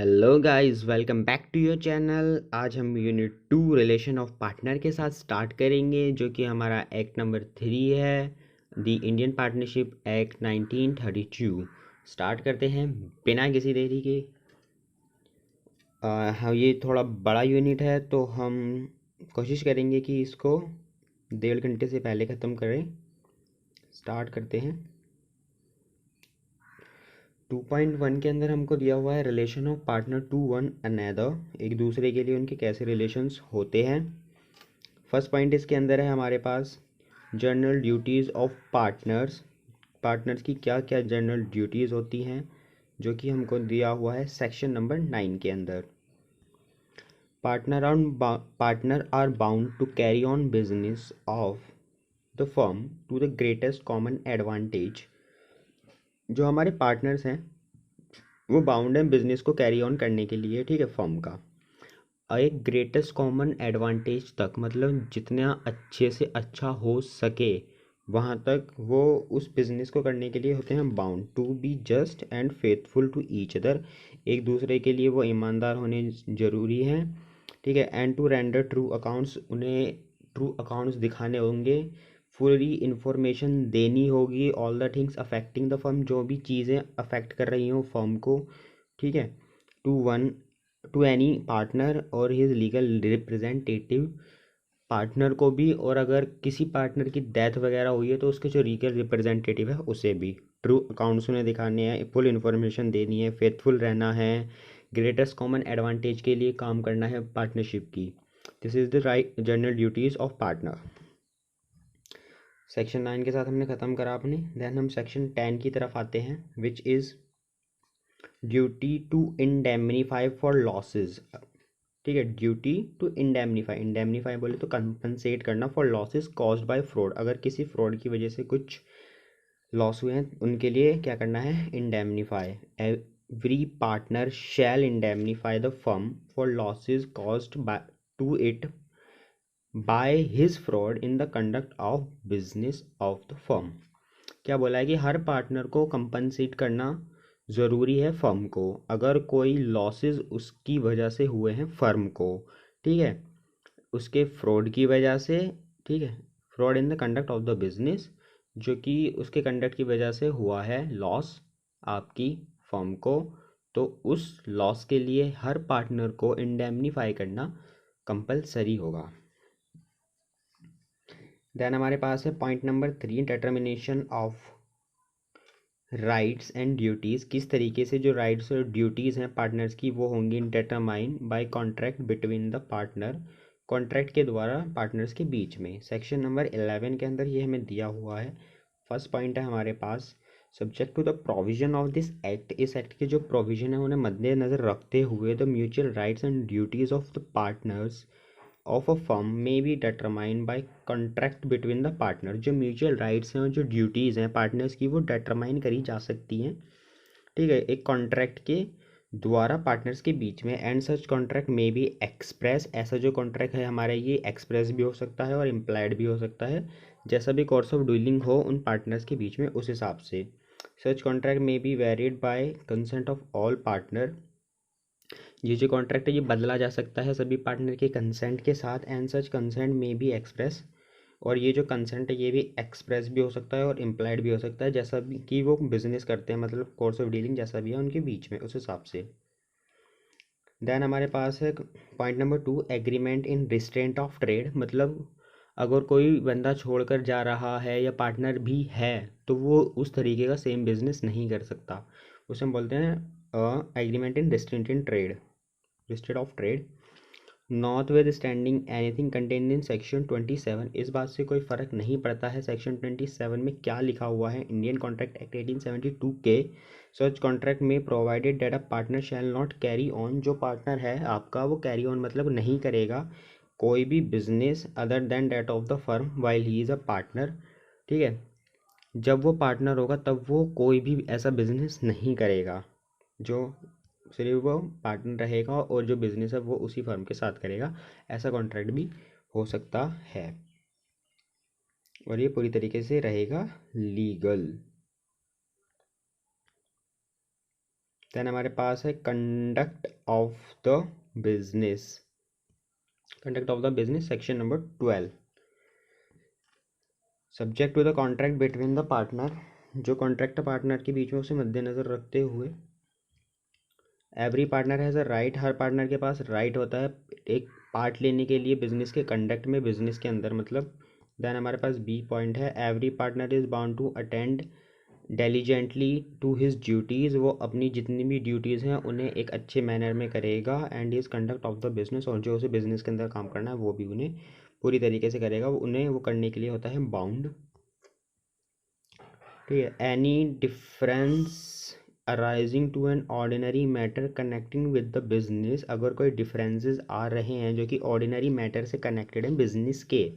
Hello guys, welcome back to your channel. आज हम unit 2 relation of partner के साथ स्टार्ट करेंगे, जो कि हमारा एक्ट नंबर 3 है, the Indian partnership act 1932। Start करते हैं बिना किसी देरी के। हाँ, ये थोड़ा बड़ा यूनिट है तो हम कोशिश करेंगे कि इसको 1.5 घंटे से पहले ख़त्म करें। स्टार्ट करते हैं। 2.1 के अंदर हमको दिया हुआ है relation of partner to one another, एक दूसरे के लिए उनके कैसे रिलेशंस होते हैं। फर्स्ट पॉइंट इसके अंदर है हमारे पास general duties of partners. Partners की क्या क्या जनरल ड्यूटीज़ होती हैं, जो कि हमको दिया हुआ है सेक्शन नंबर 9 के अंदर। Partner are bound to carry on business of the firm to the greatest common advantage. जो हमारे पार्टनर्स हैं वो बाउंड हैं बिजनेस को कैरी ऑन करने के लिए, ठीक है, फर्म का एक ग्रेटेस्ट कॉमन एडवांटेज तक, मतलब जितना अच्छे से अच्छा हो सके वहाँ तक वो उस बिज़नेस को करने के लिए होते हैं bound to be just and faithful to each other. एक दूसरे के लिए वो ईमानदार होने ज़रूरी हैं, ठीक है। And to render true accounts, उन्हें ट्रू अकाउंट्स दिखाने होंगे, पूरी इंफॉर्मेशन देनी होगी, all the things affecting the firm, जो भी चीज़ें अफेक्ट कर रही हों फर्म को, ठीक है। To one to any partner और हिज लीगल रिप्रेजेंटेटिव, पार्टनर को भी, और अगर किसी पार्टनर की डेथ वगैरह हुई है तो उसके जो लीगल रिप्रेजेंटेटिव है उसे भी ट्रू अकाउंट्स उन्हें दिखाने हैं, फुल इन्फॉर्मेशन देनी है, फेथफुल रहना है, ग्रेटेस्ट कॉमन एडवांटेज के लिए काम करना है पार्टनरशिप की। This is the right general duties of partner. Section 9 के साथ हमने ख़त्म करा अपने। देन हम सेक्शन 10 की तरफ आते हैं, which is duty to indemnify for losses, ठीक है। ड्यूटी टू इंडेमनीफाई, इंडेमनीफाई बोले तो कंपनसेट करना, for losses caused bye fraud, अगर किसी फ्रॉड की वजह से कुछ लॉस हुए हैं उनके लिए क्या करना है, indemnify. Every partner shall indemnify the firm for losses caused by to it by his fraud in the conduct of business of the firm. क्या बोला है कि हर पार्टनर को कंपनसेट करना ज़रूरी है फर्म को, अगर कोई लॉसेस उसकी वजह से हुए हैं फर्म को, ठीक है, उसके फ्रॉड की वजह से, ठीक है, fraud in the conduct of the business, जो कि उसके कंडक्ट की वजह से हुआ है लॉस आपकी फर्म को, तो उस लॉस के लिए हर पार्टनर को इंडेमनीफाई करना कंपलसरी होगा। देन हमारे पास है point number 3, determination of rights and duties. किस तरीके से जो राइट्स और ड्यूटीज़ हैं पार्टनर्स की वो होंगी determine by contract between the partner, contract के द्वारा पार्टनर्स के बीच में। सेक्शन नंबर 11 के अंदर ये हमें दिया हुआ है। फर्स्ट पॉइंट है हमारे पास, subject to the provision of this act, इस एक्ट के जो प्रोविजन है उन्हें मद्देनज़र रखते हुए the mutual rights and duties of the partners of a firm में be determine by contract between the partner. जो म्यूचुअल राइट्स हैं और जो ड्यूटीज़ हैं पार्टनर्स की वो डिटरमाइन करी जा सकती हैं, ठीक है, एक कॉन्ट्रैक्ट के द्वारा पार्टनर्स के बीच में। एंड सच कॉन्ट्रैक्ट में बी एक्सप्रेस, ऐसा जो कॉन्ट्रैक्ट है हमारा ये एक्सप्रेस भी हो सकता है और इम्प्लाइड भी हो सकता है, जैसा भी कोर्स ऑफ डीलिंग हो उन पार्टनर्स के बीच में उस हिसाब से। सच कॉन्ट्रैक्ट में be varied by consent of all partner, ये जो कॉन्ट्रैक्ट है ये बदला जा सकता है सभी पार्टनर के कंसेंट के साथ। एंड सच कंसेंट में भी एक्सप्रेस, और ये जो कंसेंट है ये भी एक्सप्रेस भी हो सकता है और इम्प्लाइड भी हो सकता है, जैसा भी कि वो बिजनेस करते हैं, मतलब कोर्स ऑफ डीलिंग जैसा भी है उनके बीच में उस हिसाब से। देन हमारे पास है point number 2, agreement in restraint of trade. मतलब अगर कोई बंदा छोड़कर जा रहा है या पार्टनर भी है तो वो उस तरीके का सेम बिजनेस नहीं कर सकता, उसे हम बोलते हैं agreement in restraint in trade, restraint of trade. Not with standing anything contain in section 27, इस बात से कोई फ़र्क नहीं पड़ता है सेक्शन 27 में क्या लिखा हुआ है इंडियन कॉन्ट्रैक्ट एक्ट 1872 के। सच कॉन्ट्रैक्ट में provided that a partner shall not carry on, जो पार्टनर है आपका वो कैरी ऑन मतलब नहीं करेगा कोई भी business other than that of the firm while he is a partner, ठीक है। जब वो पार्टनर होगा तब वो कोई भी ऐसा बिजनेस नहीं करेगा, जो सिर्फ वो पार्टनर रहेगा और जो बिजनेस है वो उसी फर्म के साथ करेगा, ऐसा कॉन्ट्रैक्ट भी हो सकता है और ये पूरी तरीके से रहेगा लीगल। देन हमारे पास है conduct of the business, conduct of the business section number 12। Subject to the contract between the partner, जो कॉन्ट्रैक्ट पार्टनर के बीच में उसे मद्देनजर रखते हुए every partner has a right, हर पार्टनर के पास राइट होता है एक पार्ट लेने के लिए बिजनेस के कंडक्ट में, बिजनेस के अंदर मतलब। देन हमारे पास बी पॉइंट है every partner is bound to attend diligently to his duties, वो अपनी जितनी भी ड्यूटीज़ हैं उन्हें एक अच्छे मैनर में करेगा, and his conduct of the business, और जो उसे बिजनेस के अंदर काम करना है वो भी उन्हें पूरी तरीके से करेगा, उन्हें वो करने के लिए होता है बाउंड। ठीक है। Any difference arising to an ordinary matter connecting with the business, अगर कोई डिफरेंसेस आ रहे हैं जो कि ऑर्डिनरी मैटर से कनेक्टेड हैं बिजनेस के,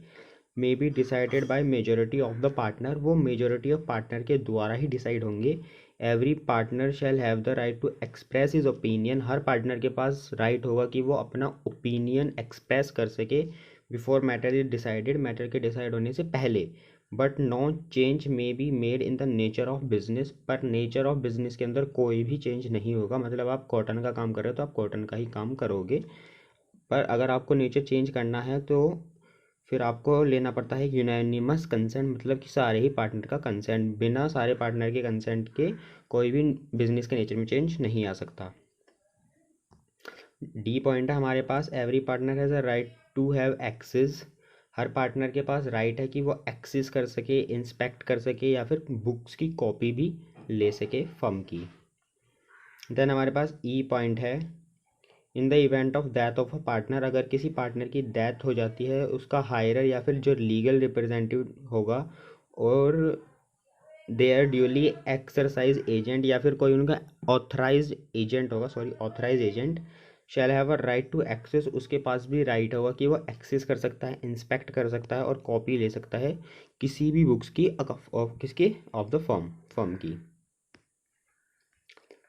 may be decided by majority of the partner, वो मेजोरिटी ऑफ पार्टनर के द्वारा ही डिसाइड होंगे। Every partner shall have the right to express his opinion, हर पार्टनर के पास राइट होगा कि वो अपना ओपिनियन एक्सप्रेस कर सके before matter is decided, matter के डिसाइड होने से पहले। But no change may be made in the nature of business, पर नेचर ऑफ बिजनेस के अंदर कोई भी चेंज नहीं होगा, मतलब आप कॉटन का काम कर रहे हो तो आप कॉटन का ही काम करोगे, पर अगर आपको नेचर चेंज करना है तो फिर आपको लेना पड़ता है यूनानिमस कंसेंट, मतलब कि सारे ही पार्टनर का कंसेंट, बिना सारे पार्टनर के कंसेंट के कोई भी बिजनेस के नेचर में चेंज नहीं आ सकता। डी पॉइंट है हमारे पास every partner has a right to have access, हर पार्टनर के पास राइट है कि वो एक्सेस कर सके, इंस्पेक्ट कर सके या फिर बुक्स की कॉपी भी ले सके फर्म की। देन हमारे पास ई पॉइंट है in the event of death of a partner, अगर किसी पार्टनर की डेथ हो जाती है उसका हायरर या फिर जो लीगल रिप्रेजेंटेटिव होगा और they are duly exercise agent या फिर कोई उनका ऑथराइज एजेंट होगा, sorry authorise agent, shall have a right to access, उसके पास भी राइट होगा कि वो एक्सेस कर सकता है, इंस्पेक्ट कर सकता है और कॉपी ले सकता है किसी भी बुक्स की ऑफ किसके ऑफ द फर्म की।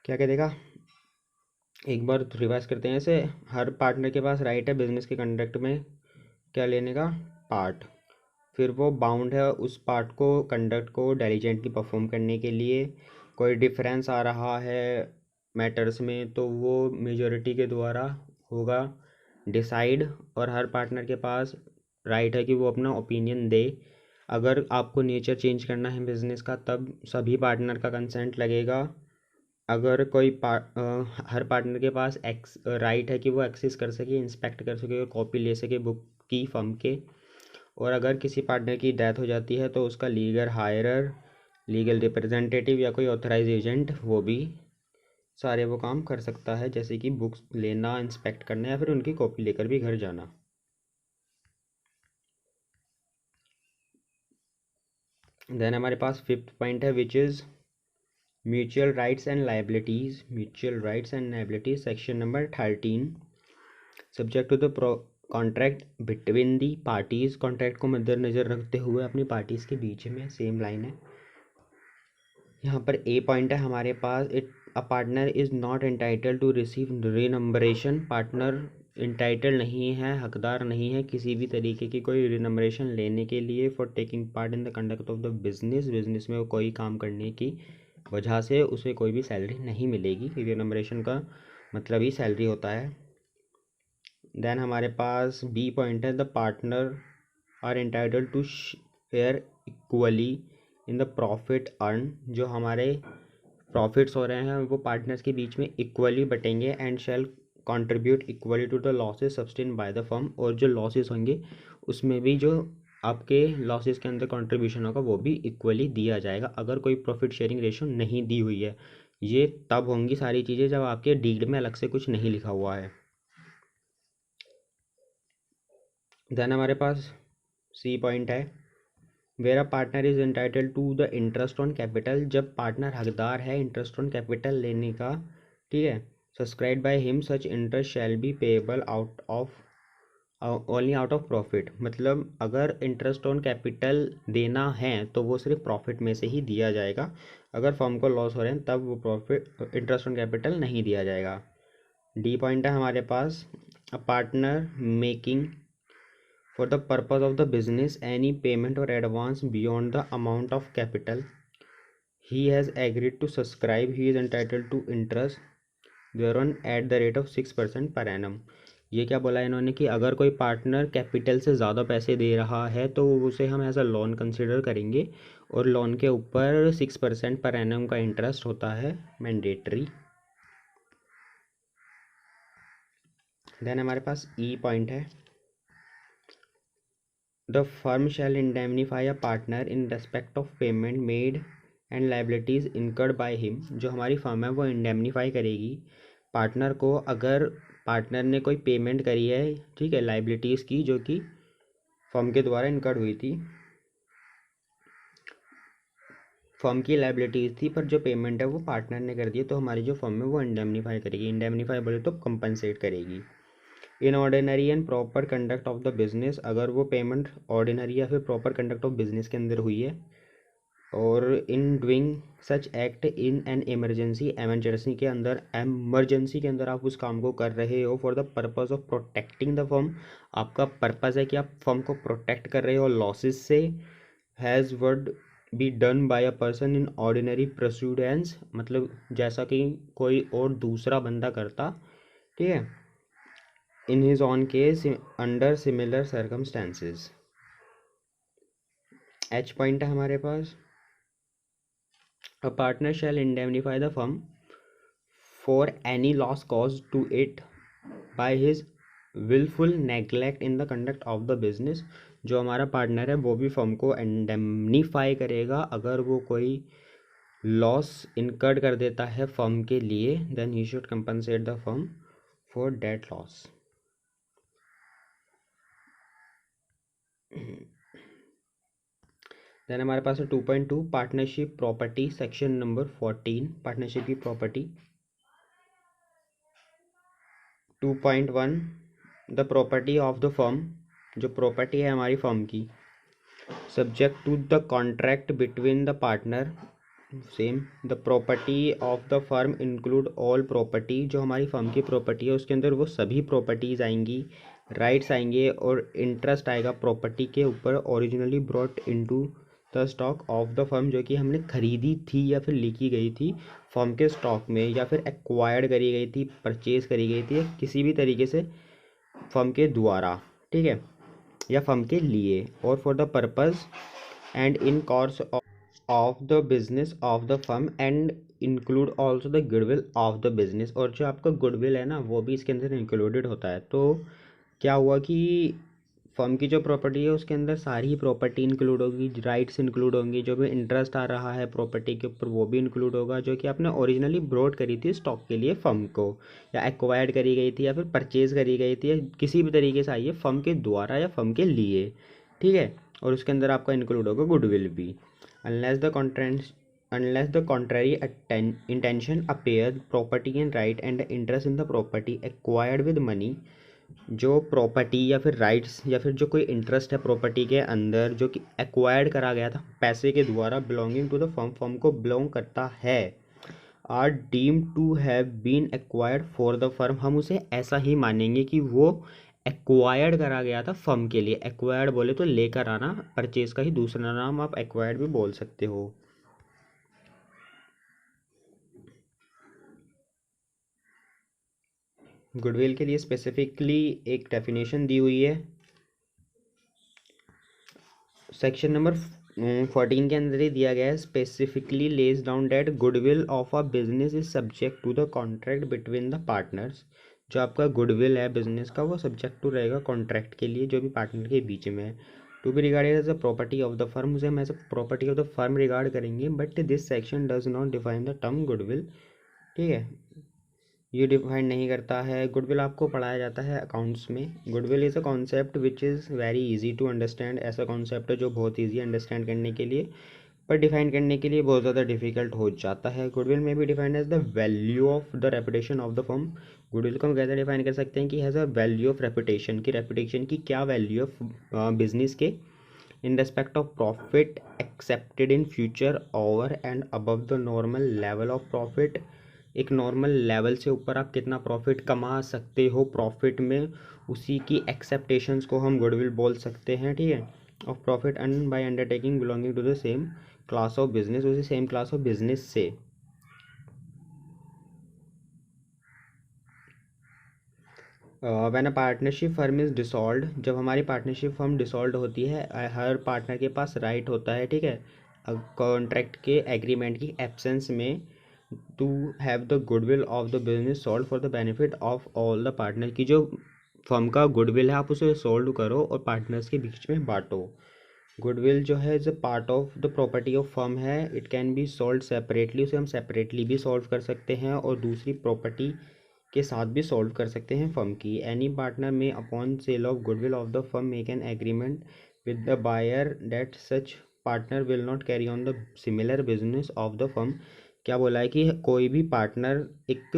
क्या कह देगा, एक बार रिवाइज करते हैं इसे। हर पार्टनर के पास राइट है बिजनेस के कंडक्ट में क्या लेने का, पार्ट, फिर वो बाउंड है उस पार्ट को कंडक्ट को डेलीजेंटली परफॉर्म करने के लिए। कोई डिफरेंस आ रहा है मैटर्स में तो वो मेजॉरिटी के द्वारा होगा डिसाइड, और हर पार्टनर के पास राइट है कि वो अपना ओपिनियन दे। अगर आपको नेचर चेंज करना है बिजनेस का तब सभी पार्टनर का कंसेंट लगेगा। अगर कोई हर पार्टनर के पास राइट है कि वो एक्सेस कर सके, इंस्पेक्ट कर सके, कॉपी ले सके बुक की फर्म के, और अगर किसी पार्टनर की डेथ हो जाती है तो उसका लीगल हायरर, लीगल रिप्रेजेंटेटिव या कोई ऑथराइज एजेंट वो भी सारे वो काम कर सकता है, जैसे कि बुक्स लेना, इंस्पेक्ट करना या फिर उनकी कॉपी लेकर भी घर जाना। देन हमारे पास फिफ्थ पॉइंट है which is mutual rights and liabilities, mutual rights and liabilities section number 13। Subject to the contract between the parties, contract को मद्देनजर रखते हुए अपनी पार्टीज़ के बीच में, सेम लाइन है यहाँ पर। ए पॉइंट है हमारे पास it a partner is not entitle to receive remuneration, partner entitle नहीं है, हकदार नहीं है किसी भी तरीके की कोई रिनम्बरेशन लेने के लिए for taking part in the conduct of the business, business में कोई काम करने की वजह से उसे कोई भी सैलरी नहीं मिलेगी, रिनम्बरेशन का मतलब ही सैलरी होता है। देन हमारे पास बी पॉइंट है the partner are entitle to share equally in the profit earn, जो हमारे प्रॉफिट्स हो रहे हैं वो पार्टनर्स के बीच में इक्वली बटेंगे, and shall contribute equally to the losses sustain by the firm, और जो लॉसेस होंगे उसमें भी जो आपके लॉसेस के अंदर कंट्रीब्यूशन होगा वो भी इक्वली दिया जाएगा, अगर कोई प्रॉफिट शेयरिंग रेशो नहीं दी हुई है। ये तब होंगी सारी चीज़ें जब आपके डीड में अलग से कुछ नहीं लिखा हुआ है। देन हमारे पास सी पॉइंट है where a partner is entitle to the interest on capital, जब पार्टनर हकदार है इंटरेस्ट ऑन कैपिटल लेने का, ठीक है, subscribe by him such interest shall be payable out of only out of profit, मतलब अगर इंटरेस्ट ऑन कैपिटल देना है तो वो सिर्फ प्रॉफिट में से ही दिया जाएगा, अगर फर्म को लॉस हो रहे हैं तब वो प्रॉफिट इंटरेस्ट ऑन कैपिटल नहीं दिया जाएगा। डी पॉइंट है हमारे पास a partner making for the purpose of the business any payment or advance beyond the amount of capital he has agreed to subscribe, he is entitled to interest, thereon at the rate of 6% per annum. ये क्या बोला इन्होंने कि अगर कोई partner capital से ज़्यादा पैसे दे रहा है तो उसे हम एज अ लोन कंसिडर करेंगे, और लोन के ऊपर 6% पर एनम का इंटरेस्ट होता है मैंडेटरी। देन हमारे पास ई पॉइंट है, the firm shall indemnify a partner in respect of payment made and liabilities incurred by him. जो हमारी फर्म है वो इंडेमनीफाई करेगी पार्टनर को अगर पार्टनर ने कोई पेमेंट करी है, ठीक है, लाइबिलिटीज़ की जो कि फर्म के द्वारा इनकर्ड हुई थी। फर्म की लाइबिलिटीज़ थी पर जो पेमेंट है वो पार्टनर ने कर दी है, तो हमारी जो फर्म है वो इंडेमनीफाई करेगी। इंडेमनीफाई बोले तो कंपनसेट करेगी। In ordinary and proper conduct of the business, अगर वो पेमेंट ऑर्डिनरी या फिर प्रॉपर कंडक्ट ऑफ बिजनेस के अंदर हुई है, और in doing such act in an emergency, emergency के अंदर, एमरजेंसी के अंदर आप उस काम को कर रहे हो for the purpose of protecting the firm, आपका पर्पज़ है कि आप फर्म को प्रोटेक्ट कर रहे हो लॉसेस से, has would be done by a person in ordinary prudence, मतलब जैसा कि कोई और दूसरा बंदा करता, ठीक है, in his own case under similar circumstances. H point है हमारे पास, a partner shall indemnify the firm for any loss cause to it by his wilful neglect in the conduct of the business. जो हमारा partner है वो भी firm को indemnify करेगा अगर वो कोई लॉस इनकर्ड कर देता है फर्म के लिए, then he should compensate the firm for that loss. Then हमारे पास है 2.2 partnership property, section number 14, partnership की property. 2.1 the property of the firm, जो प्रॉपर्टी है हमारी फर्म की, subject to the contract between the partner, same. The property of the firm include all property, जो हमारी फर्म की प्रॉपर्टी है उसके अंदर वो सभी प्रॉपर्टीज़ आएंगी, राइट्स आएंगे और इंटरेस्ट आएगा प्रॉपर्टी के ऊपर, originally brought into the stock of the firm, जो कि हमने खरीदी थी या फिर लिखी गई थी फर्म के स्टॉक में, या फिर एक्वायर्ड करी गई थी, परचेज करी गई थी, किसी भी तरीके से फर्म के द्वारा, ठीक है, या फर्म के लिए, और for the purpose and in course of the business of the firm and include also the goodwill of the business. और जो आपका गुडविल है ना वो भी इसके अंदर इंक्लूडेड होता है। तो क्या हुआ कि फर्म की जो प्रॉपर्टी है उसके अंदर सारी ही प्रॉपर्टी इंक्लूड होगी, राइट्स इंक्लूड होंगी, जो भी इंटरेस्ट आ रहा है प्रॉपर्टी के ऊपर वो भी इंक्लूड होगा, जो कि आपने ओरिजिनली ब्रॉट करी थी स्टॉक के लिए फर्म को, या एक्वायर्ड करी गई थी या फिर परचेज करी गई थी, या किसी भी तरीके से आई है फर्म के द्वारा या फर्म के लिए, ठीक है, और उसके अंदर आपका इंक्लूड होगा गुडविल भी। Unless the contrary intention appear, property and right and interest in the property acquired with money, जो प्रॉपर्टी या फिर राइट्स या फिर जो कोई इंटरेस्ट है प्रॉपर्टी के अंदर जो कि एक्वायर्ड करा गया था पैसे के द्वारा, belonging to the firm, firm को बिलोंग करता है, are deem to have been acquired for the firm, हम उसे ऐसा ही मानेंगे कि वो एक्वायर्ड करा गया था फर्म के लिए। एक्वायर्ड बोले तो लेकर आना, परचेज का ही दूसरा नाम आप एक्वायर्ड भी बोल सकते हो। गुडविल के लिए स्पेसिफिकली एक डेफिनेशन दी हुई है सेक्शन नंबर 14 के अंदर ही दिया गया है, specifically lays down that goodwill of a business is subject to the contract between the partners. जो आपका गुडविल है बिजनेस का वो सब्जेक्ट टू रहेगा कॉन्ट्रैक्ट के लिए जो भी पार्टनर के बीच में है। To be regarded as a property of the firm, उसे हम as a property of the firm regard करेंगे, but this section does not define the term goodwill, ठीक है, ये डिफाइन नहीं करता है। गुडविल आपको पढ़ाया जाता है अकाउंट्स में। Goodwill is a concept which is very easy to understand, ऐसा कॉन्सेप्ट है जो बहुत इजी अंडरस्टैंड करने के लिए, पर डिफाइन करने के लिए बहुत ज़्यादा डिफिकल्ट हो जाता है। गुडविल में भी defined as the value of the reputation of the firm. Goodwill को हम कैसे डिफाइन कर सकते हैं कि has a value of reputation, की रेपुटेशन की क्या वैल्यू ऑफ बिजनेस के in respect of profit accepted in future over and above the normal level of profit. एक नॉर्मल लेवल से ऊपर आप कितना प्रॉफिट कमा सकते हो प्रॉफिट में, उसी की एक्सेप्टेशंस को हम गुडविल बोल सकते हैं, ठीक है, of profit earn by undertaking belonging to the same class of business, उसी सेम क्लास ऑफ बिजनेस से। When a partnership firm is dissolved, जब हमारी पार्टनरशिप फर्म डिसॉल्व होती है, हर पार्टनर के पास राइट होता है, ठीक है, कॉन्ट्रैक्ट के एग्रीमेंट की एब्सेंस में, to have the goodwill of the business sold for the benefit of all the partner, की जो फर्म का गुडविल है आप उसे सोल्ड करो और पार्टनर्स के बीच में बांटो। गुडविल जो है is a part of the property of firm है, it can be sold separately, उसे हम सेपरेटली भी सोल्व कर सकते हैं और दूसरी प्रॉपर्टी के साथ भी सॉल्व कर सकते हैं फर्म की। Any partner may upon sale of goodwill of the firm make an agreement with the buyer that such partner will not carry on the similar business of the firm. क्या बोला है कि कोई भी पार्टनर एक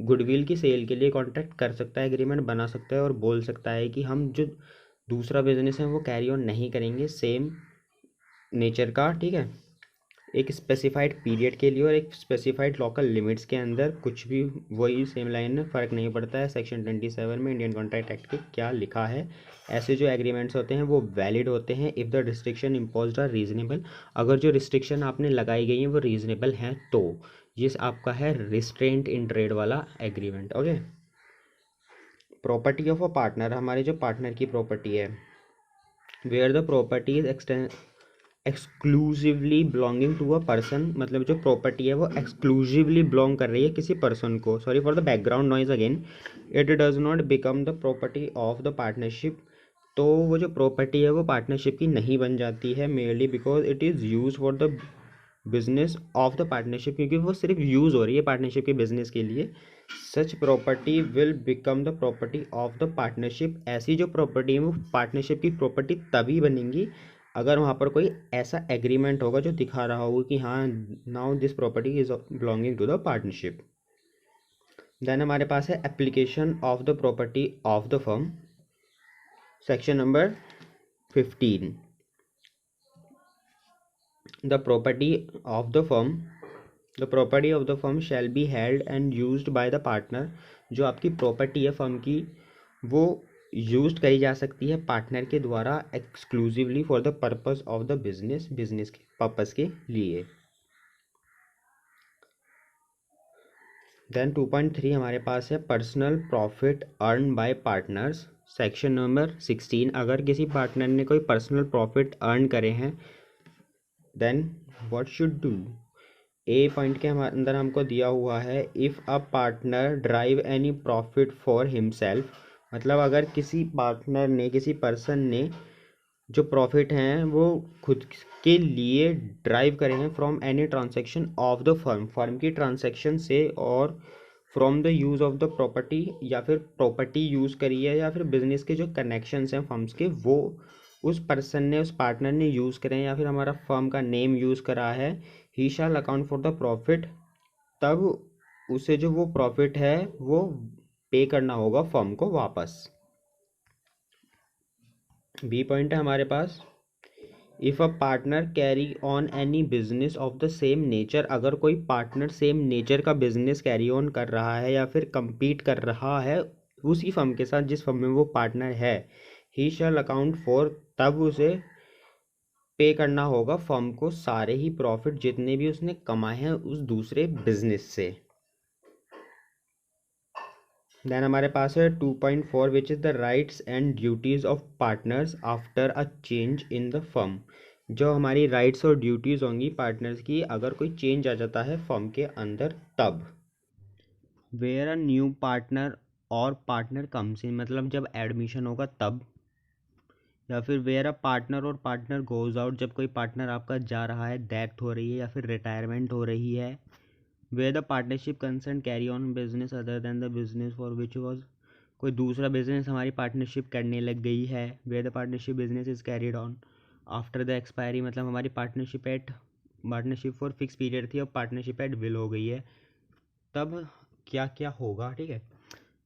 goodwill की cell के लिए कॉन्ट्रैक्ट कर सकता है, एग्रीमेंट बना सकता है और बोल सकता है कि हम जो दूसरा बिजनेस है वो कैरी ऑन नहीं करेंगे सेम नेचर का, ठीक है, एक स्पेसिफाइड पीरियड के लिए और एक स्पेसिफाइड लोकल लिमिट्स के अंदर, कुछ भी वही सेम लाइन में, फ़र्क नहीं पड़ता है सेक्शन 27 में इंडियन कॉन्ट्रैक्ट एक्ट के क्या लिखा है। ऐसे जो एग्रीमेंट्स होते हैं वो वैलिड होते हैं if the restriction imposed are reasonable, अगर जो रिस्ट्रिक्शन आपने लगाई गई हैं वो रीजनेबल हैं तो ये आपका है रिस्ट्रेंट इन ट्रेड वाला agreement. Okay, property of a partner, हमारे जो पार्टनर की प्रॉपर्टी है, where the property is exclusively belonging to a person, मतलब जो प्रॉपर्टी है वो एक्सक्लूसिवली बिलोंग कर रही है किसी पर्सन को, sorry for the background noise again, it does not become the property of the partnership, तो वो जो प्रॉपर्टी है वो पार्टनरशिप की नहीं बन जाती है, merely because it is use for the business of the partnership, क्योंकि वो सिर्फ यूज़ हो रही है पार्टनरशिप के बिजनेस के लिए। सच property will become the property of the partnership, ऐसी जो प्रॉपर्टी है वो पार्टनरशिप की प्रॉपर्टी तभी बनेंगी अगर वहाँ पर कोई ऐसा एग्रीमेंट होगा जो दिखा रहा होगा कि हाँ now this property is belonging to the partnership. Then हमारे पास है application of the property of the firm, section number 15। The property of the firm, the property of the firm shall be held and used by the partner, जो आपकी property है firm की वो use करी जा सकती है पार्टनर के द्वारा exclusively for the purpose of the business, business के पर्पस के लिए। देन 2.3 हमारे पास है personal profit earn bye partners, section number 16। अगर किसी पार्टनर ने कोई पर्सनल प्रॉफिट अर्न करे हैं then what should do, A point के अंदर हमको दिया हुआ है if a partner drive any profit for himself, मतलब अगर किसी पार्टनर ने, किसी पर्सन ने जो प्रॉफिट हैं वो खुद के लिए ड्राइव करे हैं from any transaction of the firm, firm की ट्रांजैक्शन से, और from the use of the property, या फिर प्रॉपर्टी यूज़ करी है, या फिर बिजनेस के जो कनेक्शंस हैं फर्म्स के वो उस पर्सन ने, उस पार्टनर ने यूज़ करें, या फिर हमारा फर्म का नेम यूज़ करा है, ही शैल अकाउंट फॉर द प्रॉफिट, तब उसे जो वो प्रॉफिट है वो पे करना होगा फर्म को वापस। बी पॉइंट है हमारे पास, if a partner carry on any business of the same nature, अगर कोई पार्टनर सेम नेचर का बिजनेस कैरी ऑन कर रहा है या फिर compete कर रहा है उसी फर्म के साथ जिस फर्म में वो पार्टनर है, ही शैल अकाउंट फॉर, तब उसे पे करना होगा फर्म को सारे ही प्रॉफिट जितने भी उसने कमाए हैं उस दूसरे बिजनेस से। देन हमारे पास है 2.4 विच is the rights and duties of partners after a change in the firm, जो हमारी राइट्स और ड्यूटीज़ होंगी पार्टनर्स की अगर कोई चेंज आ जाता है फर्म के अंदर तब। वेयर अ न्यू पार्टनर और पार्टनर कम्स इन, मतलब जब एडमिशन होगा तब, या फिर वेयर अ पार्टनर और पार्टनर गोज आउट, जब कोई पार्टनर आपका जा रहा है, डेथ हो रही है या फिर रिटायरमेंट हो रही है। Where the partnership concern carry on business other than the business for which was, कोई दूसरा बिजनेस हमारी पार्टनरशिप करने लग गई है, where the partnership business is carried on after the expiry, मतलब हमारी पार्टनरशिप फॉर फिक्स पीरियड थी, अब पार्टनरशिप एट विल हो गई है, तब क्या क्या होगा, ठीक है।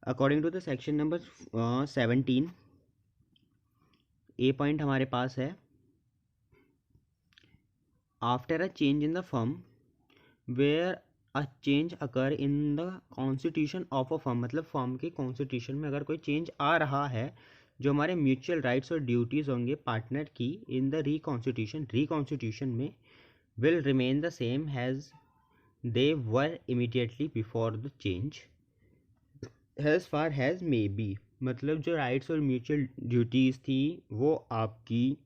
According to the section number 17, A point हमारे पास है after a change in the firm where a change occur in the constitution of a firm, मतलब फर्म के कॉन्स्टिट्यूशन में अगर कोई चेंज आ रहा है, जो हमारे म्यूचुअल राइट्स और ड्यूटीज़ होंगे पार्टनर की इन द रिकॉन्स्टिट्यूशन में will remain the same has they were immediately before the change as far has may be, मतलब जो राइट्स और म्यूचुअल ड्यूटीज़ थी वो आपकी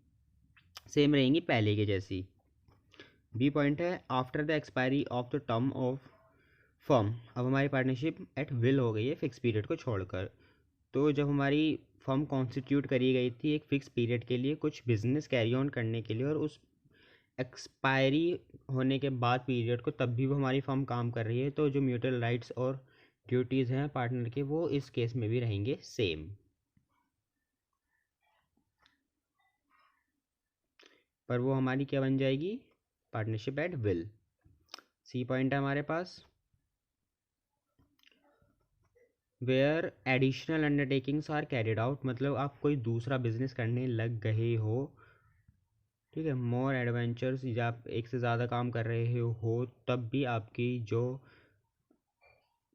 सेम रहेंगी पहले के जैसी। बी पॉइंट है after the expiry of the term of firm, अब हमारी पार्टनरशिप एट विल हो गई है फिक्स पीरियड को छोड़कर। तो जब हमारी फर्म कॉन्स्टिट्यूट करी गई थी एक फ़िक्स पीरियड के लिए कुछ बिजनेस कैरी ऑन करने के लिए, और उस एक्सपायरी होने के बाद पीरियड को तब भी वो हमारी फर्म काम कर रही है, तो जो म्यूचुअल राइट्स और ड्यूटीज़ हैं पार्टनर के वो इस केस में भी रहेंगे सेम। पर वो हमारी क्या बन जाएगी, partnership at will. C point है हमारे पास where additional undertakings are carried out, मतलब आप कोई दूसरा बिजनेस करने लग गए हो, ठीक है, मोर एडवेंचर्स, या आप एक से ज़्यादा काम कर रहे हो, तब भी आपकी जो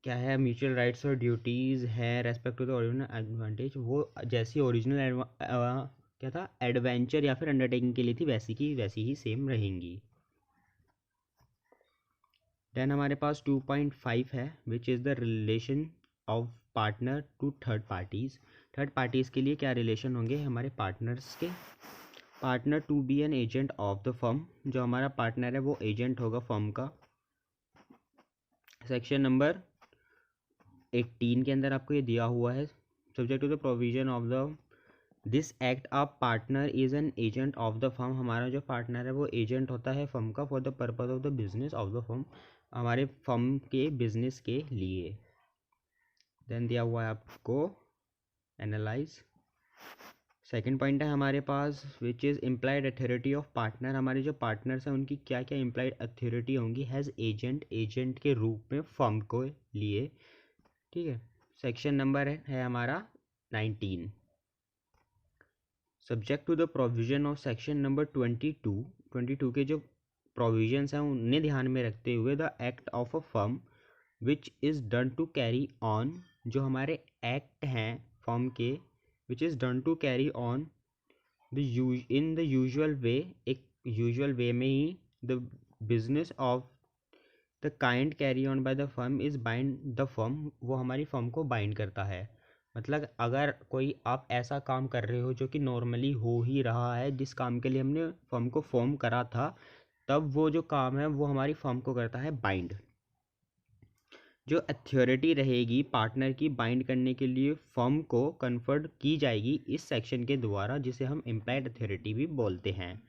क्या है म्यूचुअल राइट्स और ड्यूटीज़ है respect to the original advantage, वो जैसी ओरिजिनल क्या था एडवेंचर या फिर अंडरटेकिंग के लिए थी वैसी की वैसी ही सेम रहेंगी। देन हमारे पास 2.5 है which is the relation of partner to third parties. Third parties के लिए क्या रिलेशन होंगे हमारे पार्टनर्स के। Partner to be an agent of the firm, जो हमारा पार्टनर है वो एजेंट होगा फर्म का। सेक्शन नंबर 18 के अंदर आपको ये दिया हुआ है, subject to the provision of the this act a partner is an agent of the firm, हमारा जो पार्टनर है वो एजेंट होता है फर्म का for the purpose of the business of the firm, हमारे फर्म के बिजनेस के लिए। देन दिया हुआ है आपको एनालाइज। सेकेंड पॉइंट है हमारे पास which is implied authority of partner, हमारे जो पार्टनर्स हैं उनकी क्या क्या इम्प्लाइड अथॉरिटी होंगी हैज़ एजेंट, एजेंट के रूप में फर्म को लिए, ठीक है। सेक्शन नंबर है हमारा 19। Subject to the provision of section number 22 के जो प्रोविजंस हैं उन्हें ध्यान में रखते हुए the act of a firm which is done to carry on, जो हमारे एक्ट हैं फर्म के which is done to carry on in the usual way, एक यूजुअल वे में ही the business of the kind carry on by the firm is bind the firm, वो हमारी firm को बाइंड करता है। मतलब अगर कोई आप ऐसा काम कर रहे हो जो कि नॉर्मली हो ही रहा है, जिस काम के लिए हमने फर्म को फॉर्म करा था, तब वो जो काम है वो हमारी फर्म को करता है बाइंड। जो अथॉरिटी रहेगी पार्टनर की बाइंड करने के लिए फर्म को कन्फर्ड की जाएगी इस सेक्शन के द्वारा, जिसे हम इम्प्लाइड अथॉरिटी भी बोलते हैं।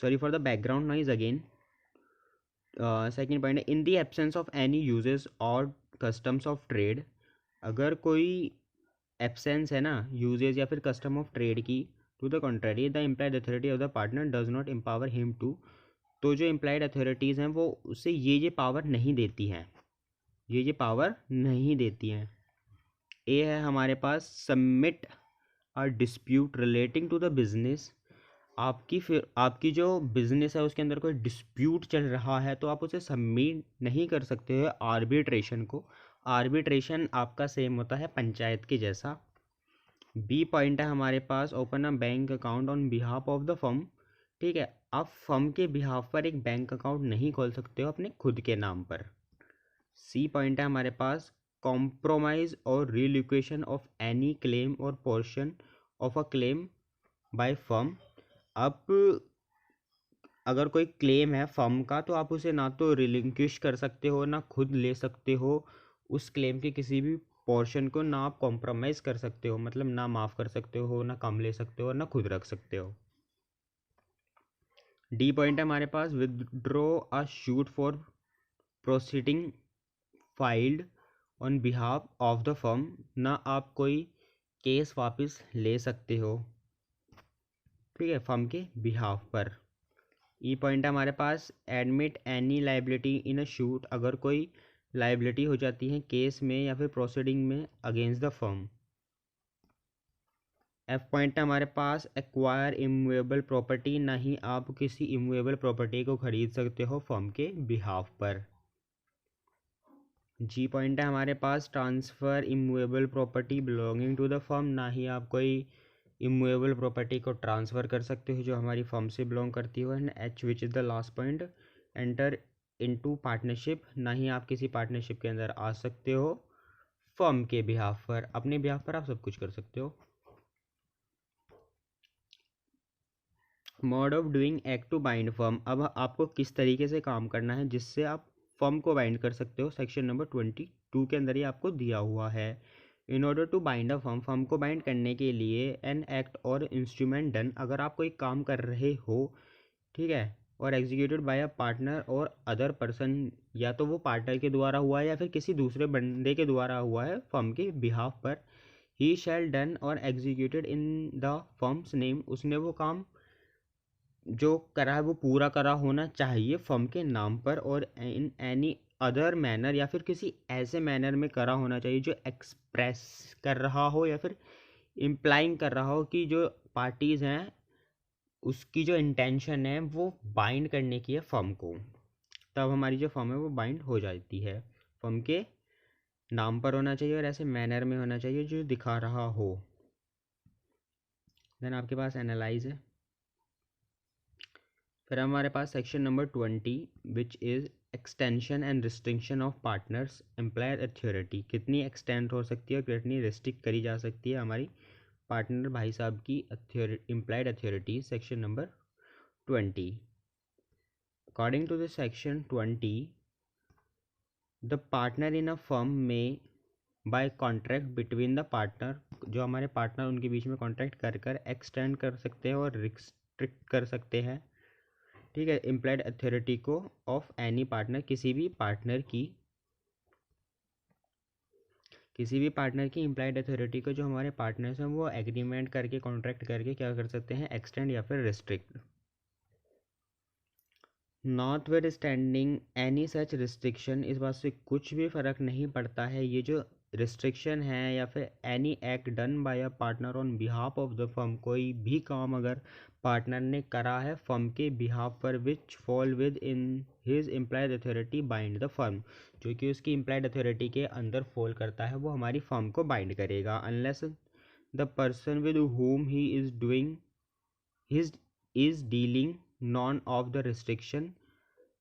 Sorry for the background noise again. Second point है in the absence of any usages और कस्टम्स ऑफ ट्रेड, अगर कोई एब्सेंस है ना यूजेज या फिर कस्टम ऑफ ट्रेड की, to the contrary the implied authority of the partner does not empower him to, तो जो इम्प्लाइड अथॉरिटीज़ हैं वो उसे ये पावर नहीं देती हैं, ये पावर नहीं देती हैं। ए है हमारे पास submit a dispute relating to the business, आपकी जो बिजनेस है उसके अंदर कोई डिस्प्यूट चल रहा है तो आप उसे सबमिट नहीं कर सकते हो आर्बिट्रेशन को। आर्बिट्रेशन आपका सेम होता है पंचायत के जैसा। बी पॉइंट है हमारे पास open a bank account on behalf of the firm, ठीक है, आप फर्म के बिहाफ पर एक बैंक अकाउंट नहीं खोल सकते हो अपने खुद के नाम पर। सी पॉइंट है हमारे पास कॉम्प्रोमाइज और रिलोकेशन ऑफ एनी क्लेम और portion of a claim by firm, अब अगर कोई क्लेम है फर्म का तो आप उसे ना तो रिलिंक्विश कर सकते हो ना खुद ले सकते हो, उस क्लेम के किसी भी पोर्शन को ना आप कॉम्प्रोमाइज़ कर सकते हो, मतलब ना माफ़ कर सकते हो ना कम ले सकते हो ना खुद रख सकते हो। डी पॉइंट है हमारे पास withdraw a suit for proceeding filed on behalf of the firm, ना आप कोई केस वापस ले सकते हो, ठीक है, फर्म के बिहाफ पर। ई पॉइंट है हमारे पास admit any liability in a suit, अगर कोई लाइबिलिटी हो जाती है केस में या फिर प्रोसीडिंग में against the firm. F point है हमारे पास एक्वायर इमूवेबल प्रॉपर्टी, ना ही आप किसी इमूवेबल प्रॉपर्टी को खरीद सकते हो फर्म के बिहाफ पर। जी पॉइंट है हमारे पास transfer immovable property belonging to the firm, ना ही आप कोई इमूवेबल प्रॉपर्टी को ट्रांसफ़र कर सकते हो जो हमारी फर्म से बिलोंग करती हो। And H which is the last point enter into partnership, ना ही आप किसी पार्टनरशिप के अंदर आ सकते हो फर्म के बिहाफ पर, अपने बिहाफ पर आप सब कुछ कर सकते हो। Mode of doing act to bind firm, अब आपको किस तरीके से काम करना है जिससे आप फर्म को बाइंड कर सकते हो, सेक्शन नंबर 22 के अंदर ही आपको दिया हुआ है। In order to bind a firm, firm को बाइंड करने के लिए an act or instrument done, अगर आप कोई काम कर रहे हो, ठीक है, और एग्जीक्यूटेड बाय अ पार्टनर और अदर पर्सन, या तो वो पार्टनर के द्वारा हुआ है या फिर किसी दूसरे बंदे के द्वारा हुआ है फर्म के बिहाफ पर, ही शैल डन और executed in the firms name, उसने वो काम जो करा है वो पूरा करा होना चाहिए फर्म के नाम पर, और इन एनी अदर मैनर, या फिर किसी ऐसे मैनर में करा होना चाहिए जो एक्सप्रेस कर रहा हो या फिर इम्प्लाइंग कर रहा हो कि जो पार्टीज़ हैं उसकी जो इंटेंशन है वो बाइंड करने की है फर्म को, तब हमारी जो फर्म है वो बाइंड हो जाती है। फर्म के नाम पर होना चाहिए और ऐसे मैनर में होना चाहिए जो दिखा रहा हो। देन आपके पास एनालाइज है। फिर हमारे पास section number 20 which is extension and restriction of partners employer authority, कितनी एक्सटेंड हो सकती है और कितनी रिस्ट्रिक्ट करी जा सकती है हमारी पार्टनर भाई साहब की implied authority, section number 20। According to this section 20, the partner in a firm में by contract between the partner, जो हमारे पार्टनर उनके बीच में कॉन्ट्रैक्ट कर कर एक्सटेंड कर सकते हैं और रिस्ट्रिक्ट कर सकते हैं, ठीक है, इम्प्लाइड अथॉरिटी को ऑफ एनी पार्टनर, किसी भी पार्टनर की इम्प्लाइड अथॉरिटी को जो हमारे पार्टनर्स हैं वो एग्रीमेंट करके कॉन्ट्रैक्ट करके क्या कर सकते हैं, एक्सटेंड या फिर restrict. Notwithstanding any such restriction, इस बात से कुछ भी फ़र्क नहीं पड़ता है, ये जो रिस्ट्रिक्शन है या फिर any act done by a partner on behalf of the firm, कोई भी काम अगर पार्टनर ने करा है फर्म के बिहाफ पर, विच fall with in his implied authority bind the firm, जो कि उसकी इम्प्लाइड अथॉरिटी के अंदर फॉल करता है वो हमारी फर्म को बाइंड करेगा, unless the person with whom he is doing his is dealing none of the restriction,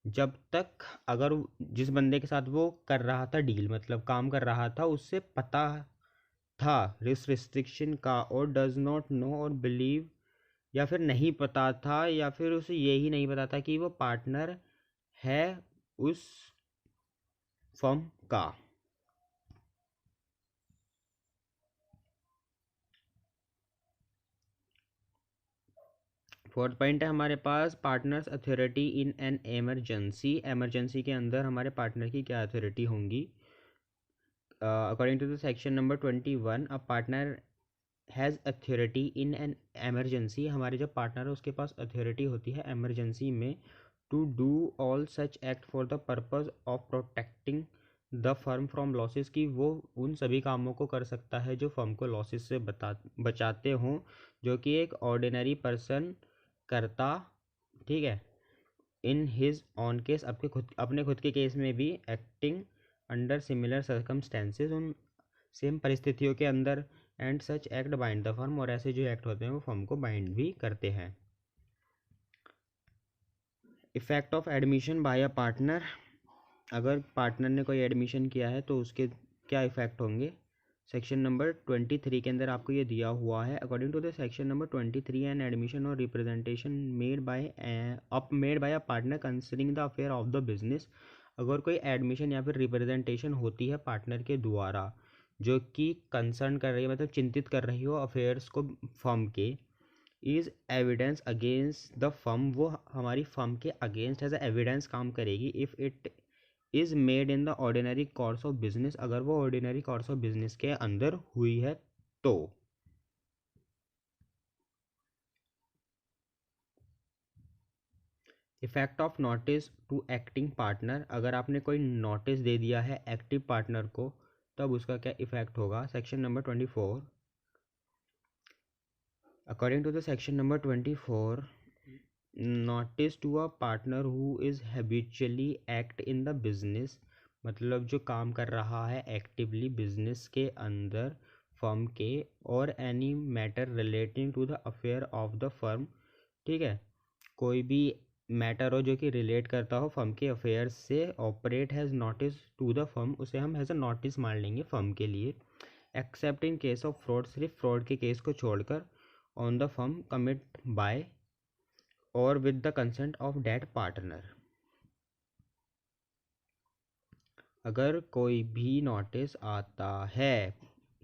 जब तक अगर जिस बंदे के साथ वो कर रहा था डील, मतलब काम कर रहा था, उससे पता था इस रिस्ट्रिक्शन का, और डज नॉट नो और बिलीव, या फिर नहीं पता था या फिर उसे यही नहीं पता था कि वो पार्टनर है उस फर्म का। फोर्थ पॉइंट है हमारे पास partners authority in an emergency, emergency के अंदर हमारे पार्टनर की क्या अथॉरिटी होंगी। According to the section number 21, a partner has authority in an emergency, हमारे जो पार्टनर है उसके पास अथॉरिटी होती है एमरजेंसी में, to do all such act for the purpose of protecting the firm from losses, की वो उन सभी कामों को कर सकता है जो फर्म को लॉसेस से बचाते हों, जो कि एक ऑर्डिनरी पर्सन करता, ठीक है, इन हिज ऑन केस, अपने खुद के केस में भी, एक्टिंग अंडर सिमिलर सर्कमस्टेंसेज, उन सेम परिस्थितियों के अंदर, and such act bind the firm, और ऐसे जो एक्ट होते हैं वो फर्म को बाइंड भी करते हैं। Effect of admission by a partner, अगर पार्टनर ने कोई एडमिशन किया है तो उसके क्या इफेक्ट होंगे, सेक्शन नंबर 23 के अंदर आपको ये दिया हुआ है। According to the section number 23, an admission और representation made by a partner considering the affair of the business, अगर कोई एडमिशन या फिर रिप्रेजेंटेशन होती है पार्टनर के द्वारा जो कि कंसर्न कर रही है, मतलब चिंतित कर रही हो अफेयर्स को फर्म के, is evidence against the firm, वो हमारी फर्म के अगेंस्ट एज एविडेंस काम करेगी, if it is made in the ordinary course of business, अगर वो ऑर्डिनरी कोर्स ऑफ बिजनेस के अंदर हुई है तो। Effect of notice to acting partner, अगर आपने कोई नोटिस दे दिया है एक्टिव पार्टनर को तब उसका क्या इफेक्ट होगा, section number 24। According to the section number 24, notice to a partner who is habitually act in the business, मतलब जो काम कर रहा है एक्टिवली बिजनेस के अंदर फर्म के, और any matter relating to the affair of the firm, ठीक है, कोई भी मैटर हो जो कि रिलेट करता हो फर्म के अफेयर्स से, operate as notice to the firm, उसे हम हैज़ अ नोटिस मान लेंगे फर्म के लिए। Except in case of fraud, सिर्फ फ्रॉड के केस को छोड़कर, on the firm commit by और with the consent of that partner. अगर कोई भी नोटिस आता है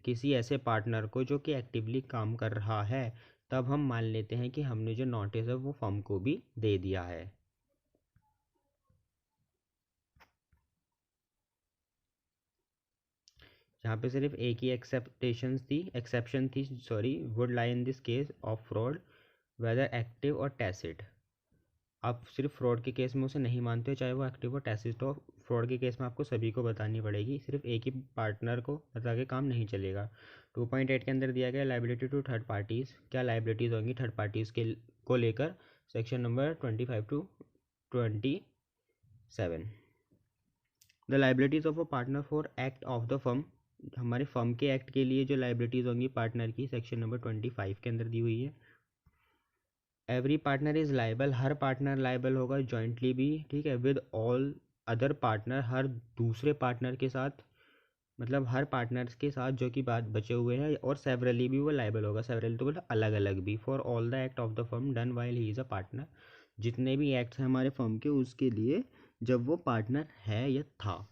किसी ऐसे पार्टनर को जो कि एक्टिवली काम कर रहा है, तब हम मान लेते हैं कि हमने जो नोटिस है वो फर्म को भी दे दिया है। यहाँ पे सिर्फ एक ही एक्सेप्शन थी sorry, would lie in this case of fraud whether active or tacit. आप सिर्फ फ्रॉड के केस में उसे नहीं मानते हो, चाहे वो एक्टिव हो टैसिट हो, फ्रॉड के केस में आपको सभी को बतानी पड़ेगी, सिर्फ एक ही पार्टनर को बता के काम नहीं चलेगा। 2.8 के अंदर दिया गया लाइबिलिटी टू थर्ड पार्टीज़, क्या लाइबिलिटीज़ होंगी थर्ड पार्टीज़ के को लेकर, section number 25 to 27। The liabilities of a partner for act of the firm, हमारे फर्म के एक्ट के लिए जो लाइबिलिटीज़ होंगी पार्टनर की, सेक्शन नंबर 25 के अंदर दी हुई है। Every partner is liable, her partner liable होगा जॉइंटली भी, ठीक है, विद ऑल अदर पार्टनर, हर दूसरे पार्टनर के साथ, मतलब हर पार्टनर्स के साथ जो कि बात बचे हुए हैं, और सेवरली भी वो लाइबल होगा, सेवरली तो मतलब अलग अलग भी, for all the act of the firm done while he is a partner, जितने भी एक्ट्स हैं हमारे फर्म के उसके लिए जब वो पार्टनर है या था।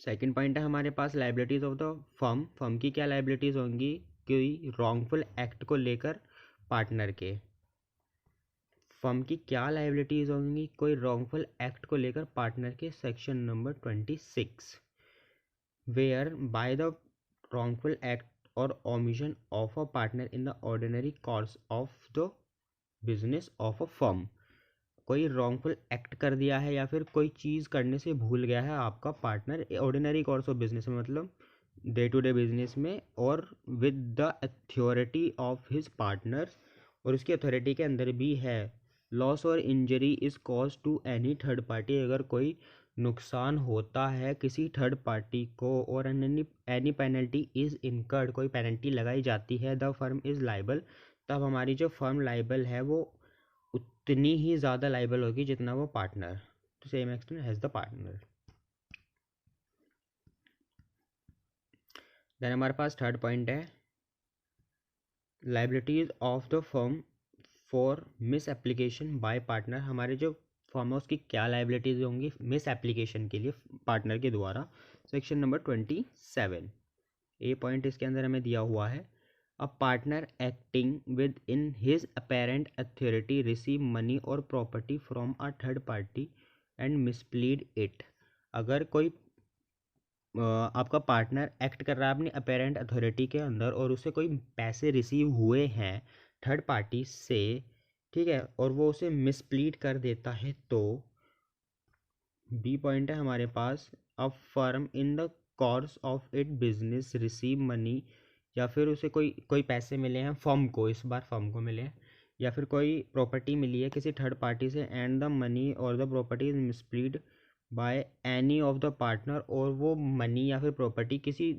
सेकंड पॉइंट है हमारे पास liabilities of the firm, firm की क्या लाइबिलिटीज़ होंगी कोई रॉन्गफुल एक्ट को लेकर पार्टनर के, फर्म की क्या लाइबिलिटीज़ होंगी कोई रॉन्गफुल एक्ट को लेकर पार्टनर के, section number 26, whereby the wrongful act or omission of a partner in the ordinary course of the business of a firm, कोई रॉन्गफुल एक्ट कर दिया है या फिर कोई चीज़ करने से भूल गया है आपका partner ordinary course of business में, मतलब डे टू डे बिजनेस में, और with the authority of his partners, और उसकी अथॉरिटी के अंदर भी है, loss or injury is cause to any third party, अगर कोई नुकसान होता है किसी थर्ड पार्टी को, और एनी पेनल्टी इज़ इनकर्ड, कोई पेनल्टी लगाई जाती है, द फर्म इज़ लाइबल, तब हमारी जो फर्म लाइबल है वो उतनी ही ज़्यादा लाइबल होगी जितना वो पार्टनर, तो same extent as the partner. Then हमारे पास थर्ड पॉइंट है liabilities of the firm for misapplication by partner, हमारे जो फर्म है उसकी क्या लाइबिलिटीज़ होंगी मिस एप्लीकेशन के लिए पार्टनर के द्वारा, सेक्शन नंबर 27। ए पॉइंट इसके अंदर हमें दिया हुआ है, a partner acting within his apparent authority receive money और property from a third party and misapplied it, अगर कोई आपका पार्टनर एक्ट कर रहा है अपनी अपेरेंट अथॉरिटी के अंदर और उसे कोई पैसे रिसीव हुए हैं थर्ड पार्टी से, ठीक है, और वो उसे मिसप्लीड कर देता है, तो बी पॉइंट है हमारे पास, a firm in the course of it business receive money, या फिर उसे कोई पैसे मिले हैं फर्म को, इस बार फर्म को मिले हैं, या फिर कोई प्रॉपर्टी मिली है किसी थर्ड पार्टी से, एंड द मनी और the property is misapplied by any of the partner, और वो मनी या फिर प्रॉपर्टी किसी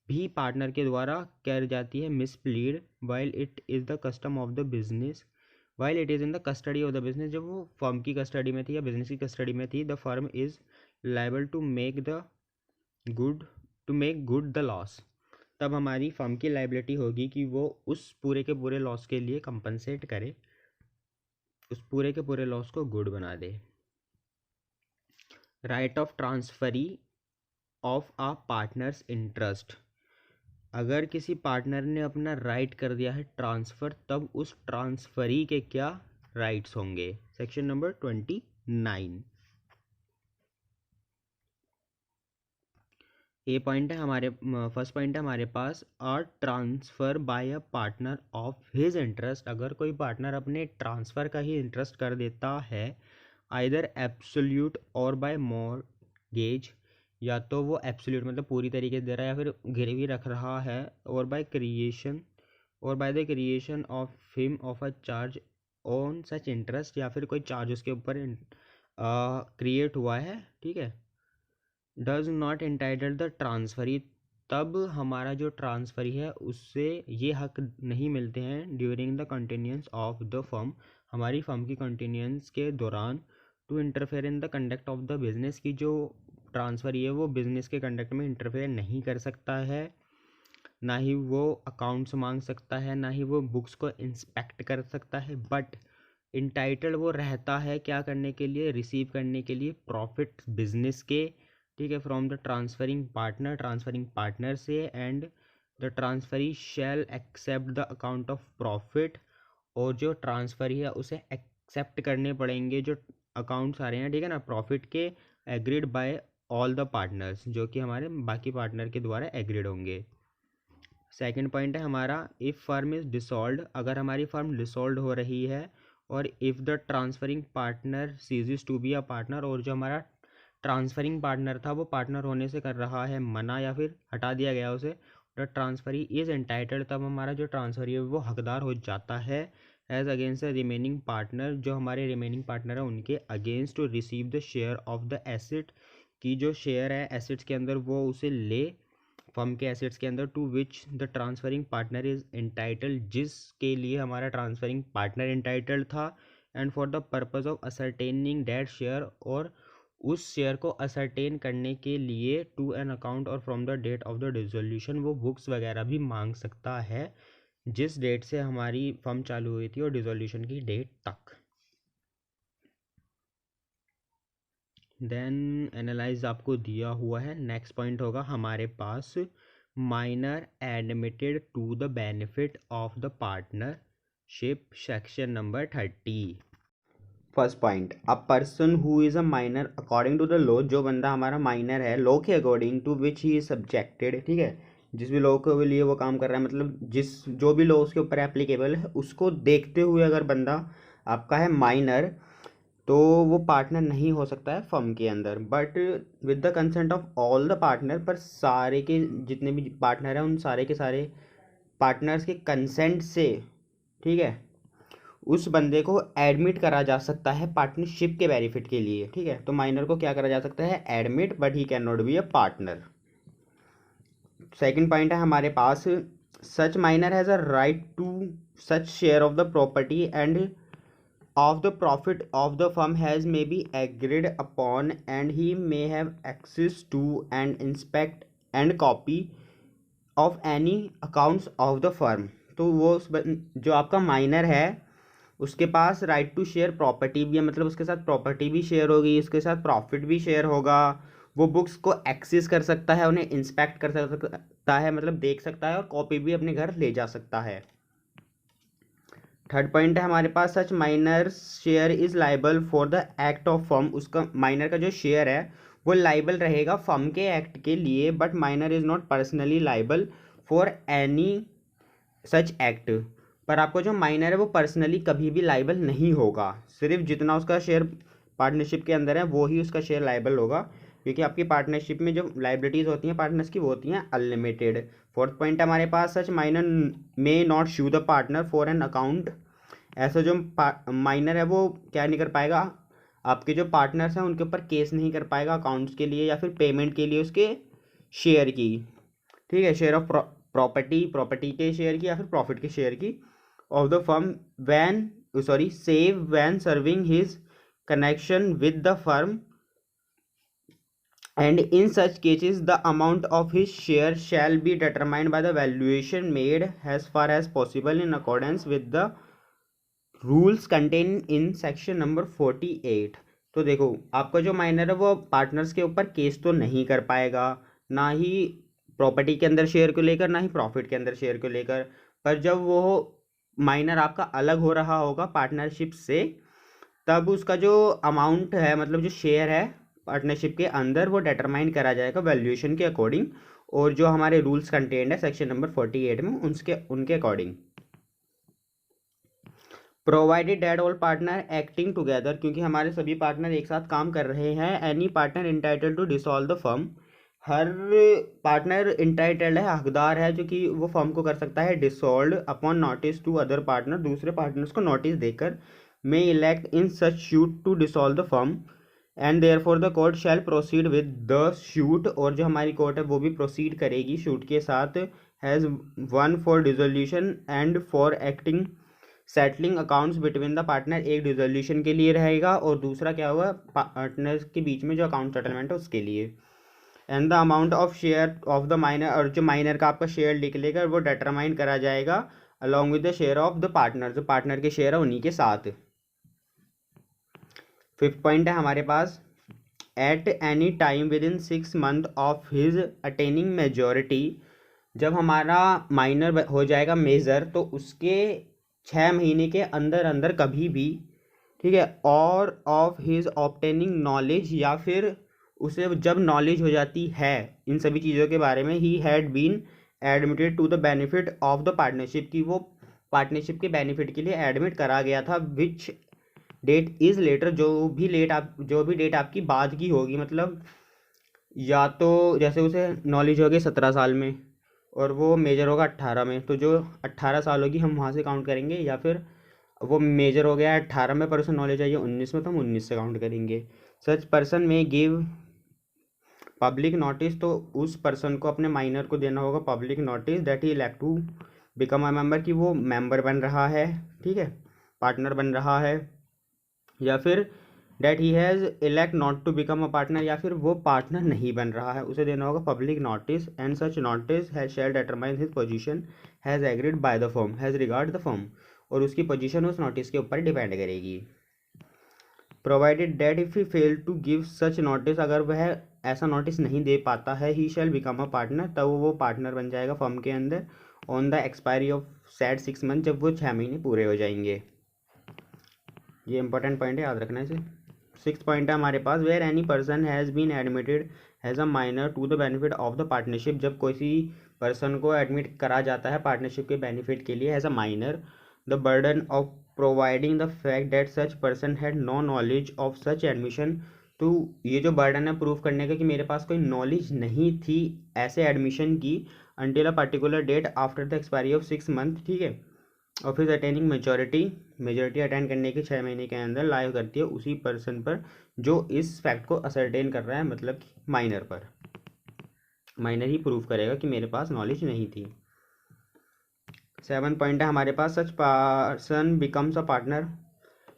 भी पार्टनर के द्वारा कर जाती है misapplied, while it is the custom of the business, while it is in the custody of the business, जब वो फर्म की कस्टडी में थी या बिजनेस की कस्टडी में थी, the firm is liable to make good the loss, तब हमारी फर्म की लाइबिलिटी होगी कि वो उस पूरे के पूरे लॉस के लिए कंपनसेट करे, उस पूरे के पूरे लॉस को गुड बना दे। Right of transferee of a partner's interest, अगर किसी पार्टनर ने अपना राइट कर दिया है ट्रांसफ़र, तब उस ट्रांसफरी के क्या राइट्स होंगे, सेक्शन नंबर 29। ए पॉइंट है हमारे फर्स्ट पॉइंट है हमारे पास, a transfer by a partner of his interest, अगर कोई पार्टनर अपने ट्रांसफ़र का ही इंटरेस्ट कर देता है, आइदर एब्सोल्यूट और बाय मॉर्गेज, या तो वो एब्सोल्यूट मतलब पूरी तरीके से दे रहा है या फिर गिरवी रख रहा है, और by the creation of him of a charge on such interest, या फिर कोई चार्ज उसके ऊपर क्रिएट हुआ है, ठीक है, does not entitle the transferee, तब हमारा जो ट्रांसफर है उससे ये हक नहीं मिलते हैं during the continuance of the firm, हमारी फर्म की कंटिन्यूंस के दौरान, to interfere in the conduct of the business, की जो ट्रांसफ़र है वो बिज़नेस के कंडक्ट में इंटरफेयर नहीं कर सकता है, ना ही वो अकाउंट्स मांग सकता है, ना ही वो बुक्स को इंस्पेक्ट कर सकता है, बट इंटाइटल्ड वो रहता है क्या करने के लिए, रिसीव करने के लिए प्रॉफिट बिजनेस के, ठीक है, फ्रॉम द ट्रांसफरिंग पार्टनर से, and the transferee shall accept the account of profit, और जो ट्रांसफरी है उसे एक्सेप्ट करने पड़ेंगे जो अकाउंट्स आ रहे हैं, ठीक है ना, प्रॉफिट के, agreed by all the partners, जो कि हमारे बाकी पार्टनर के द्वारा एग्रीड होंगे। सेकंड पॉइंट है हमारा, इफ़ फर्म इज़ डिसॉल्व, अगर हमारी फर्म डिसॉल्व हो रही है, और if the transferring partner ceases to be a partner, और जो हमारा ट्रांसफरिंग पार्टनर था वो पार्टनर होने से कर रहा है मना या फिर हटा दिया गया उसे, द ट्रांसफरी इज़ एंटाइटल्ड, तब हमारा जो ट्रांसफरी है वो हकदार हो जाता है as against the remaining partner, जो हमारे रिमेनिंग पार्टनर है उनके against, to receive the share of the asset, की जो शेयर है एसेट्स के अंदर वो उसे ले, फर्म के एसेट्स के अंदर, to which the transferring partner is entitled, जिसके लिए हमारा ट्रांसफरिंग पार्टनर एंटाइटल्ड था, and for the purpose of ascertaining that share, और उस शेयर को असरटेन करने के लिए, टू एन अकाउंट और from the date of the dissolution, वो बुक्स वगैरह भी मांग सकता है जिस डेट से हमारी फर्म चालू हुई थी और डिसोल्यूशन की डेट तक। देन एनालाइज आपको दिया हुआ है। नेक्स्ट पॉइंट होगा हमारे पास, minor admitted to the benefit of the partnership, section number 30। First point, a person who is a minor according to the law, जो बंदा हमारा माइनर है लॉ के according to which he is subjected, ठीक है, जिस भी लॉ के लिए वो काम कर रहा है, मतलब जो भी लॉ उसके ऊपर एप्लीकेबल है उसको देखते हुए अगर बंदा आपका है माइनर, तो वो पार्टनर नहीं हो सकता है फर्म के अंदर, but with the consent of all the partner, पर सारे के जितने भी पार्टनर हैं उन सारे के सारे पार्टनर्स के कंसेंट से, ठीक है, उस बंदे को एडमिट करा जा सकता है पार्टनरशिप के बेनिफिट के लिए, ठीक है। तो माइनर को क्या करा जा सकता है, admit, but he can not be a partner. Second point है हमारे पास, such minor has a right to such share of the property and of the profit of the firm has may be agreed upon, and he may have access to and inspect and copy of any accounts of the firm। तो वो जो आपका minor है उसके पास right to share property भी है, मतलब उसके साथ प्रॉपर्टी भी शेयर होगी, उसके साथ प्रॉफिट भी शेयर होगा, वो बुक्स को एक्सेस कर सकता है, उन्हें इंस्पेक्ट कर सकता है, मतलब देख सकता है, और कॉपी भी अपने घर ले जा सकता है। थर्ड पॉइंट है हमारे पास, such minor share is liable for the act of firm, उसका माइनर का जो शेयर है वो लाइबल रहेगा फर्म के एक्ट के लिए, but minor is not personally liable for any such act, पर आपको जो माइनर है वो पर्सनली कभी भी लाइबल नहीं होगा, सिर्फ जितना उसका शेयर पार्टनरशिप के अंदर है वो ही उसका शेयर लाइबल होगा, क्योंकि आपकी पार्टनरशिप में जो लाइबिलिटीज़ होती हैं पार्टनर्स की वो होती हैं अनलिमिटेड। फोर्थ पॉइंट हमारे पास, such minor may not sue the partner for an account, ऐसा जो माइनर है वो क्या नहीं कर पाएगा, आपके जो पार्टनर्स हैं उनके ऊपर केस नहीं कर पाएगा अकाउंट्स के लिए या फिर पेमेंट के लिए उसके शेयर की, ठीक है, शेयर ऑफ प्रॉपर्टी के शेयर की या फिर प्रॉफिट के शेयर की of the firm when save when serving his connection with the firm, and in such cases the amount of his share shall be determined by the valuation made as far as possible in accordance with the rules contained in section number 48। तो देखो आपका जो minor है वो partners के ऊपर case तो नहीं कर पाएगा, ना ही प्रॉपर्टी के अंदर शेयर को लेकर, ना ही प्रॉफिट के अंदर शेयर को लेकर, पर जब वो माइनर आपका अलग हो रहा होगा पार्टनरशिप से, तब उसका जो अमाउंट है, मतलब जो शेयर है पार्टनरशिप के अंदर, वो डिटरमाइन करा जाएगा वैल्यूएशन के अकॉर्डिंग, और जो हमारे रूल्स कंटेंट है सेक्शन नंबर 48 में उनके according. Provided that all partner acting together, क्योंकि हमारे सभी पार्टनर एक साथ काम कर रहे हैं, any partner entitled to dissolve the firm, हर पार्टनर इंटाइटल्ड है, हकदार है जो कि वो फर्म को कर सकता है dissolve upon notice to other partner, दूसरे पार्टनर्स को नोटिस देकर, may elect in such suit to dissolve the firm, and therefore the court shall proceed with the suit, और जो हमारी कोर्ट है वो भी प्रोसीड करेगी शूट के साथ, has one for dissolution and for acting settling accounts between the partner. एक डिसोल्यूशन के लिए रहेगा और दूसरा क्या होगा, पार्टनर्स के बीच में जो अकाउंट सेटलमेंट है उसके लिए। And the amount of share of the minor, और जो माइनर का आपका शेयर निकलेगा वो डिटरमाइन करा जाएगा along with the share of the partner, जो पार्टनर के शेयर है उन्हीं के साथ। फिफ्थ पॉइंट है हमारे पास, at any time within 6 month of his attaining majority. जब हमारा माइनर हो जाएगा मेजर तो उसके 6 महीने के अंदर अंदर कभी भी, ठीक है, और ऑफ हिज ऑब्टेनिंग नॉलेज, या फिर उसे जब नॉलेज हो जाती है इन सभी चीज़ों के बारे में, he had been admitted to the benefit of the partnership, की वो पार्टनरशिप के बेनिफिट के लिए एडमिट करा गया था, विच डेट इज़ लेटर, जो भी डेट आपकी बाद की होगी, मतलब या तो जैसे उसे नॉलेज होगी 17 साल में और वो मेजर होगा 18 में, तो जो 18 साल होगी हम वहाँ से काउंट करेंगे, या फिर वो मेजर हो गया 18 में पर उसे नॉलेज आई है 19 में तो हम 19 से काउंट करेंगे। Such person may give public notice, तो उस पर्सन को अपने माइनर को देना होगा public notice that he elect to become a member, कि वो मेंबर बन रहा है, ठीक है, पार्टनर बन रहा है, या फिर that he has elect not to become a partner, या फिर वो पार्टनर नहीं बन रहा है, उसे देना होगा public notice. And such notice has shall determine his position as agreed by the firm as regard the firm, और उसकी पोजीशन उस नोटिस के ऊपर डिपेंड करेगी। Provided that if he fail to give such notice, अगर वह ऐसा notice नहीं दे पाता है, ही शैल बिकम अ पार्टनर, तब वो पार्टनर बन जाएगा फर्म के अंदर on the expiry of sad 6 month, जब वो 6 महीने पूरे हो जाएंगे। ये इंपॉर्टेंट पॉइंट है, याद रखना इसे। 6th पॉइंट है हमारे पास, where any person has been admitted has a minor to the benefit of the partnership, जब किसी पर्सन को एडमिट करा जाता है पार्टनरशिप के बेनिफिट के लिए as a minor, the burden of providing the fact that such person had no knowledge of such admission, तो ये जो बर्डन है प्रूव करने का कि मेरे पास कोई नॉलेज नहीं थी ऐसे एडमिशन की, until a particular date after the expiry of 6 month, ठीक है, और फिर अटेनिंग मेजोरिटी अटेंड करने के 6 महीने के अंदर लाइव करती है उसी पर्सन पर जो इस फैक्ट को असरटेन कर रहा है, मतलब माइनर पर। माइनर ही प्रूव करेगा कि मेरे पास नॉलेज नहीं थी। 7 पॉइंट है हमारे पास, such person becomes a partner,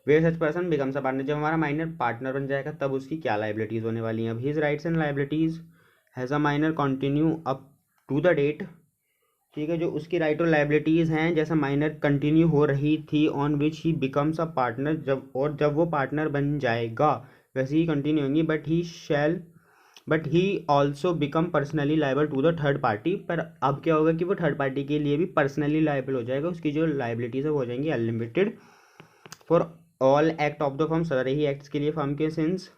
where such person becomes a partner, जब हमारा माइनर पार्टनर बन जाएगा तब उसकी क्या लाइबिलिटीज़ होने वाली हैं। अब his rights and liabilities as a minor continue up to the date, ठीक है, जो उसकी राइट और लाइबिलिटीज़ हैं जैसा माइनर कंटिन्यू हो रही थी on which he becomes a partner, जब वो पार्टनर बन जाएगा वैसे ही कंटिन्यू होंगी, but he also become personally liable to the third party, पर अब क्या होगा कि वो थर्ड पार्टी के लिए भी पर्सनली लाइबल हो जाएगा, उसकी जो लाइबिलिटीज़ है वो हो जाएंगी unlimited for all act of the firm, सारे ही एक्ट्स के लिए फर्म के, since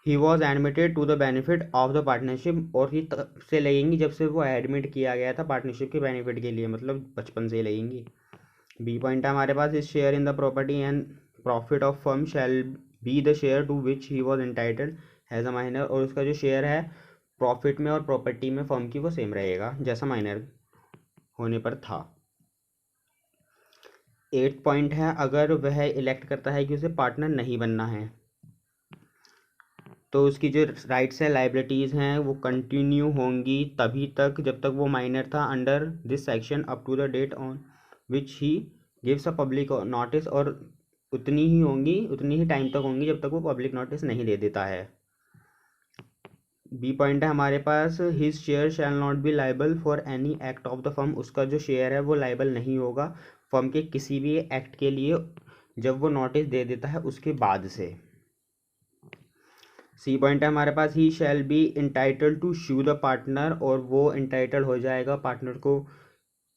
he was admitted to the benefit of the partnership, और ही तब से लगेंगी जब से वो एडमिट किया गया था पार्टनरशिप के बेनिफिट के लिए, मतलब बचपन से ही लगेंगी। बी पॉइंट है हमारे पास, इस share in the property and profit of firm shall be the share to which he was entitled as a minor, और उसका जो शेयर है प्रॉफिट में और प्रॉपर्टी में फर्म की वो सेम रहेगा जैसा माइनर होने पर था। 8th पॉइंट है, अगर वह इलेक्ट करता है कि उसे पार्टनर नहीं बनना है तो उसकी जो राइट्स हैं लाइबिलिटीज़ हैं वो कंटिन्यू होंगी तभी तक जब तक वो माइनर था under this section up to the date on which he gives a public notice, और उतनी ही टाइम तक होंगी जब तक वो पब्लिक नोटिस नहीं दे देता है। बी पॉइंट है हमारे पास, his share shall not be liable for any act of the firm, उसका जो शेयर है वो लाइबल नहीं होगा फर्म के किसी भी एक्ट के लिए जब वो नोटिस दे देता है उसके बाद से। सी पॉइंट है हमारे पास, he shall be entitled to sue the partner, और वो इंटाइटल हो जाएगा पार्टनर को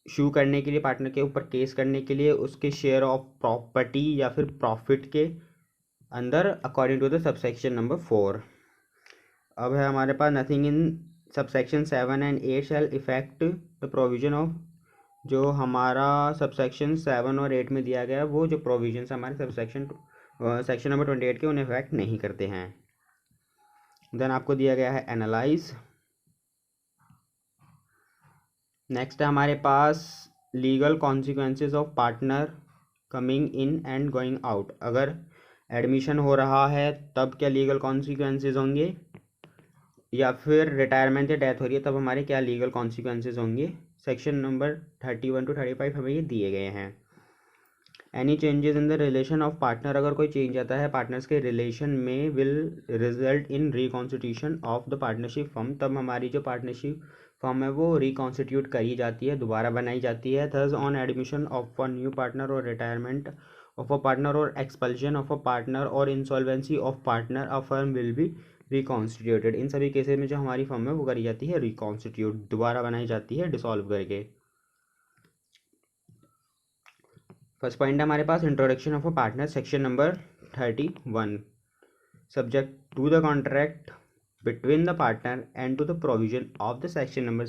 शू करने के लिए, पार्टनर के ऊपर केस करने के लिए उसके शेयर ऑफ प्रॉपर्टी या फिर प्रॉफिट के अंदर according to the subsection number 4। अब है हमारे पास, nothing in subsection 7 and 8 shall effect the provision of, जो हमारा सबसेक्शन 7 और 8 में दिया गया है वो जो प्रोविजन हमारे सेक्शन नंबर 28 के उन्हें इफेक्ट नहीं करते हैं। देन आपको दिया गया है एनालाइज। नेक्स्ट है हमारे पास legal consequences of partner coming in and going out, अगर एडमिशन हो रहा है तब क्या लीगल कॉन्सिक्वेंसेज होंगे, या फिर रिटायरमेंट या डेथ हो रही है तब हमारे क्या लीगल कॉन्सिक्वेंसेज होंगे। सेक्शन नंबर 31 to 35 हमें ये दिए गए हैं। Any changes in the relation of partner, अगर कोई चेंज आता है पार्टनर्स के रिलेशन में, will result in reconstitution of the partnership firm, तब हमारी जो पार्टनरशिप फर्म है वो रिकॉन्स्टिट्यूट करी जाती है, दोबारा बनाई जाती है। Thus on admission of a new partner और रिटायरमेंट ऑफ अ पार्टनर और एक्सपल्शन ऑफ अ पार्टनर और insolvency of partner, a firm will be reconstituted. इन सभी केसेस में जो हमारी फर्म है वो करी जाती है रिकॉन्स्टिट्यूट, दोबारा बनाई जाती है डिसॉल्व करके। फर्स्ट पॉइंट है हमारे पास introduction of a partner, section number 31, subject to the contract between the partner and to the provision of the section number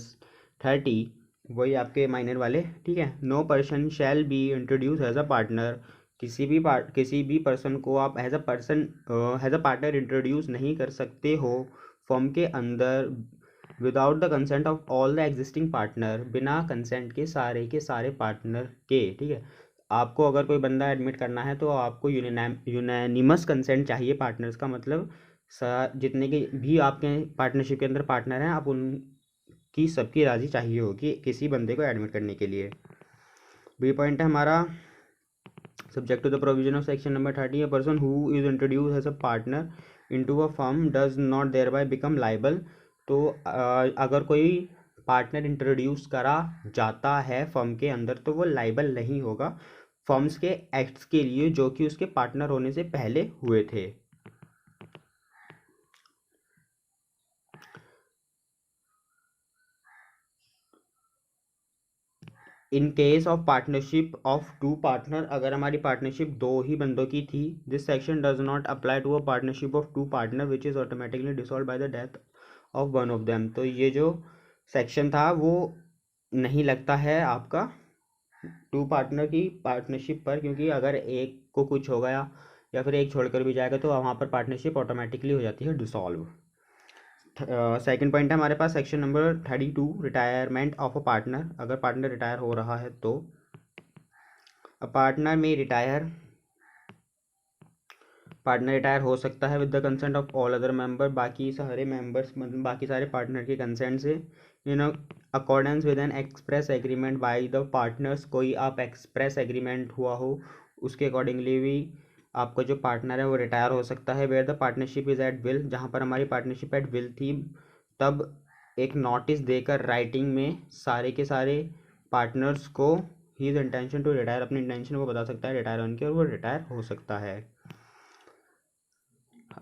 30, वही आपके माइनर वाले, ठीक है। No person shall be introduce as a partner, किसी भी पर्सन को आप as a partner introduce नहीं कर सकते हो फर्म के अंदर without the consent of all the existing partner, बिना कंसेंट के सारे पार्टनर के, ठीक है। आपको अगर कोई बंदा एडमिट करना है तो आपको यूनानिमस कंसेंट चाहिए पार्टनर्स का, मतलब जितने के भी आपके पार्टनरशिप के अंदर पार्टनर हैं आप उनकी सबकी राजी चाहिए होगी किसी बंदे को एडमिट करने के लिए। बी पॉइंट है हमारा subject to the provision of section number 30, a person who is introduce as a partner into a firm does not thereby become liable. तो अगर कोई पार्टनर इंट्रोड्यूस करा जाता है फर्म के अंदर तो वो लाइबल नहीं होगा फर्म्स के एक्ट्स के लिए जो कि उसके पार्टनर होने से पहले हुए थे। In case of partnership of two partner, अगर हमारी पार्टनरशिप दो ही बंदों की थी, this section does not apply to a partnership of two partner which is automatically dissolve by the death of one of them. तो ये जो सेक्शन था वो नहीं लगता है आपका टू पार्टनर की पार्टनरशिप पर, क्योंकि अगर एक को कुछ हो गया या फिर एक छोड़कर भी जाएगा तो वहाँ पर पार्टनरशिप ऑटोमेटिकली हो जाती है डिसॉल्व। सेकंड पॉइंट है हमारे पास section number 32, retirement of a partner, अगर पार्टनर रिटायर हो रहा है तो a partner may retire, partner retire हो सकता है with the consent of all other member, बाकी सारे मेंबर्स मतलब बाकी सारे पार्टनर के कंसेंट से, in accordance with N express agreement by the partners. कोई आप एक्सप्रेस एग्रीमेंट हुआ हो उसके अकॉर्डिंगली भी आपका जो पार्टनर है वो रिटायर हो सकता है। Where the partnership is at will, जहाँ पर हमारी पार्टनरशिप एट विल थी तब एक नोटिस देकर राइटिंग में सारे के सारे पार्टनर्स को ही इज इंटेंशन टू रिटायर, अपनी इंटेंशन वो बता सकता है रिटायर होने की और वो रिटायर हो सकता है।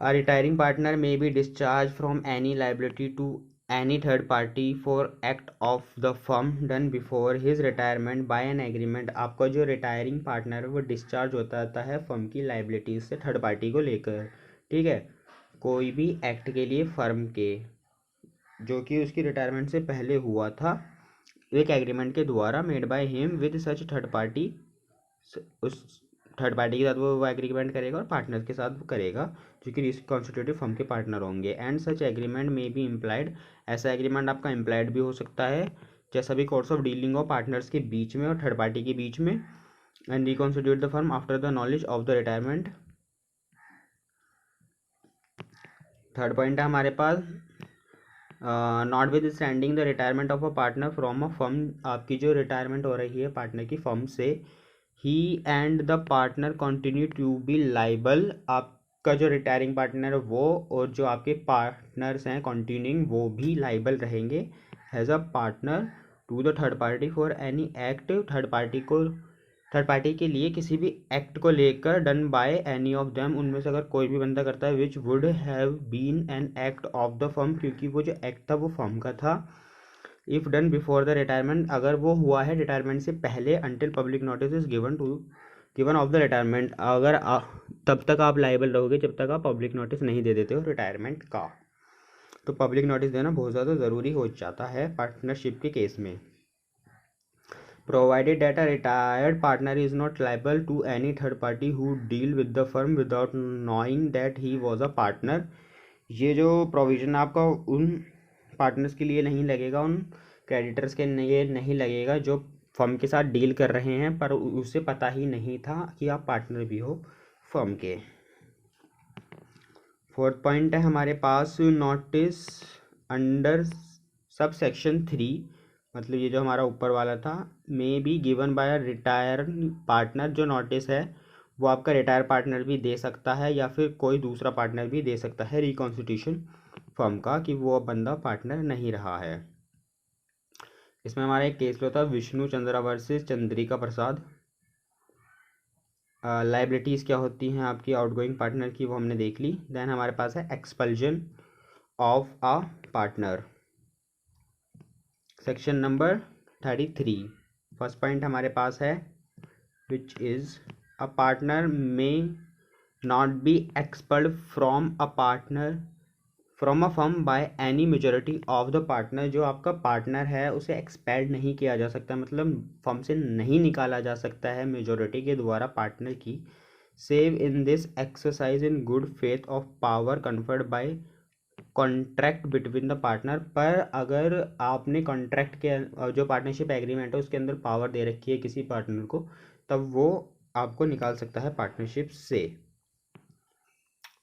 A retiring partner may be discharged from any liability to any third party for act of the firm done before his retirement by an agreement। आपका जो रिटायरिंग पार्टनर है वो डिस्चार्ज होता है फर्म की लाइबिलिटीज से थर्ड पार्टी को लेकर, ठीक है। कोई भी एक्ट के लिए फर्म के जो कि उसकी रिटायरमेंट से पहले हुआ था एक एग्रीमेंट के द्वारा made by him with such third party, उस थर्ड पार्टी के साथ वो एग्रीमेंट करेगा और पार्टनर के साथ वो करेगा जो कि कॉन्स्टिट्यूटिव फर्म के पार्टनर होंगे। And such agreement may be implied, ऐसा एग्रीमेंट आपका इम्प्लाइड भी हो सकता है जैसा भी कोर्स ऑफ डीलिंग हो पार्टनर्स के बीच में और थर्ड पार्टी के बीच में। And reconstitute the firm after the knowledge of the retirement. Third point है हमारे पास notwithstanding the retirement of a partner from a firm, आपकी जो रिटायरमेंट हो रही है पार्टनर की फर्म से, he and the partner continue to be liable, आपका जो रिटायरिंग पार्टनर है वो और जो आपके पार्टनर्स हैं कंटिन्यूइंग वो भी लाइबल रहेंगे as a partner to the third party for any act, third party के लिए किसी भी एक्ट को लेकर done by any of them, उनमें से अगर कोई भी बंदा करता है which would have been an act of the firm, क्योंकि वो जो एक्ट था वो फर्म का था। If done before the retirement, अगर वो हुआ है रिटायरमेंट से पहले, until public notice is given of the retirement, अगर तब तक आप लाइबल रहोगे जब तक आप पब्लिक नोटिस नहीं दे देते हो रिटायरमेंट का। तो पब्लिक नोटिस देना बहुत ज़्यादा ज़रूरी हो जाता है पार्टनरशिप के केस में। Provided that a retired partner is not liable to any third party who deal with the firm without knowing that he was a partner. ये जो प्रोविज़न आपका उन पार्टनर्स के लिए नहीं लगेगा, उन क्रेडिटर्स के लिए नहीं लगेगा जो फर्म के साथ डील कर रहे हैं पर उसे पता ही नहीं था कि आप पार्टनर भी हो फर्म के। फोर्थ पॉइंट है हमारे पास नोटिस अंडर सब सेक्शन 3, मतलब ये जो हमारा ऊपर वाला था, may be given by a retire partner. जो नोटिस है वो आपका रिटायर पार्टनर भी दे सकता है या फिर कोई दूसरा पार्टनर भी दे सकता है रिकॉन्स्टिट्यूशन फर्म का, कि वो बंदा पार्टनर नहीं रहा है। इसमें हमारा एक केस लो था विष्णु चंद्रा वर्सेस चंद्रिका प्रसाद। लाइबिलिटीज़ क्या होती हैं आपकी आउटगोइंग पार्टनर की, वो हमने देख ली। देन हमारे पास है expulsion of a partner, section number 33। First point हमारे पास है which is a partner may not be expelled from a partner from a firm by any majority of the partner. जो आपका पार्टनर है उसे एक्सपेल्ड नहीं किया जा सकता, मतलब फर्म से नहीं निकाला जा सकता है मेजोरिटी के द्वारा पार्टनर की, save in this exercise in good faith of power conferred bye contract between the partner. पर अगर आपने कॉन्ट्रैक्ट के जो पार्टनरशिप एग्रीमेंट है उसके अंदर पावर दे रखी है किसी पार्टनर को, तब वो आपको निकाल सकता है पार्टनरशिप से।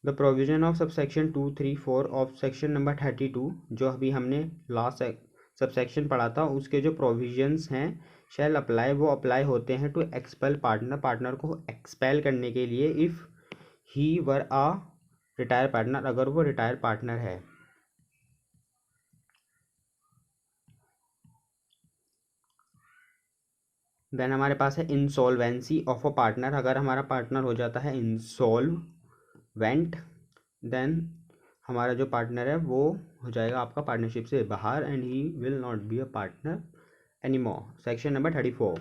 The provision of subsection 2, 3, 4 of section number 32, जो अभी हमने लास्ट सबसेक्शन पढ़ा था, उसके जो प्रोविजंस हैं शैल अप्लाई, वो अप्लाई होते हैं टू एक्सपेल पार्टनर, पार्टनर को एक्सपेल करने के लिए, if he were a retire partner, अगर वो रिटायर पार्टनर है। देन हमारे पास है इंसॉल्वेंसी ऑफ अ पार्टनर। अगर हमारा पार्टनर हो जाता है इंसॉल्वेंट, देन हमारा जो पार्टनर है वो हो जाएगा आपका पार्टनरशिप से बाहर, and he will not be a partner anymore. Section number 34,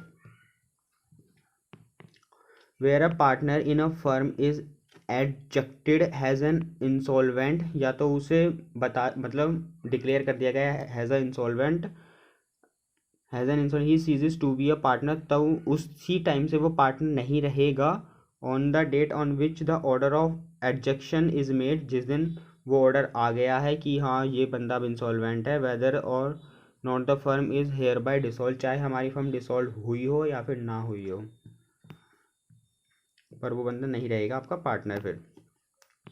where a partner in a firm is adjudicated has an insolvent, या तो उसे मतलब डिक्लेयर कर दिया गया है has an insolvent he ceases to be a partner, तब उसी टाइम से वो पार्टनर नहीं रहेगा। On the date on which the order of adjudication is made, जिस दिन वो ऑर्डर आ गया है कि हाँ ये बंदा अब इंसॉल्वेंट है, whether or not the firm is hereby dissolve, चाहे हमारी फर्म डिसॉल्व हुई हो या फिर ना हुई हो, पर वो बंदा नहीं रहेगा आपका पार्टनर फिर।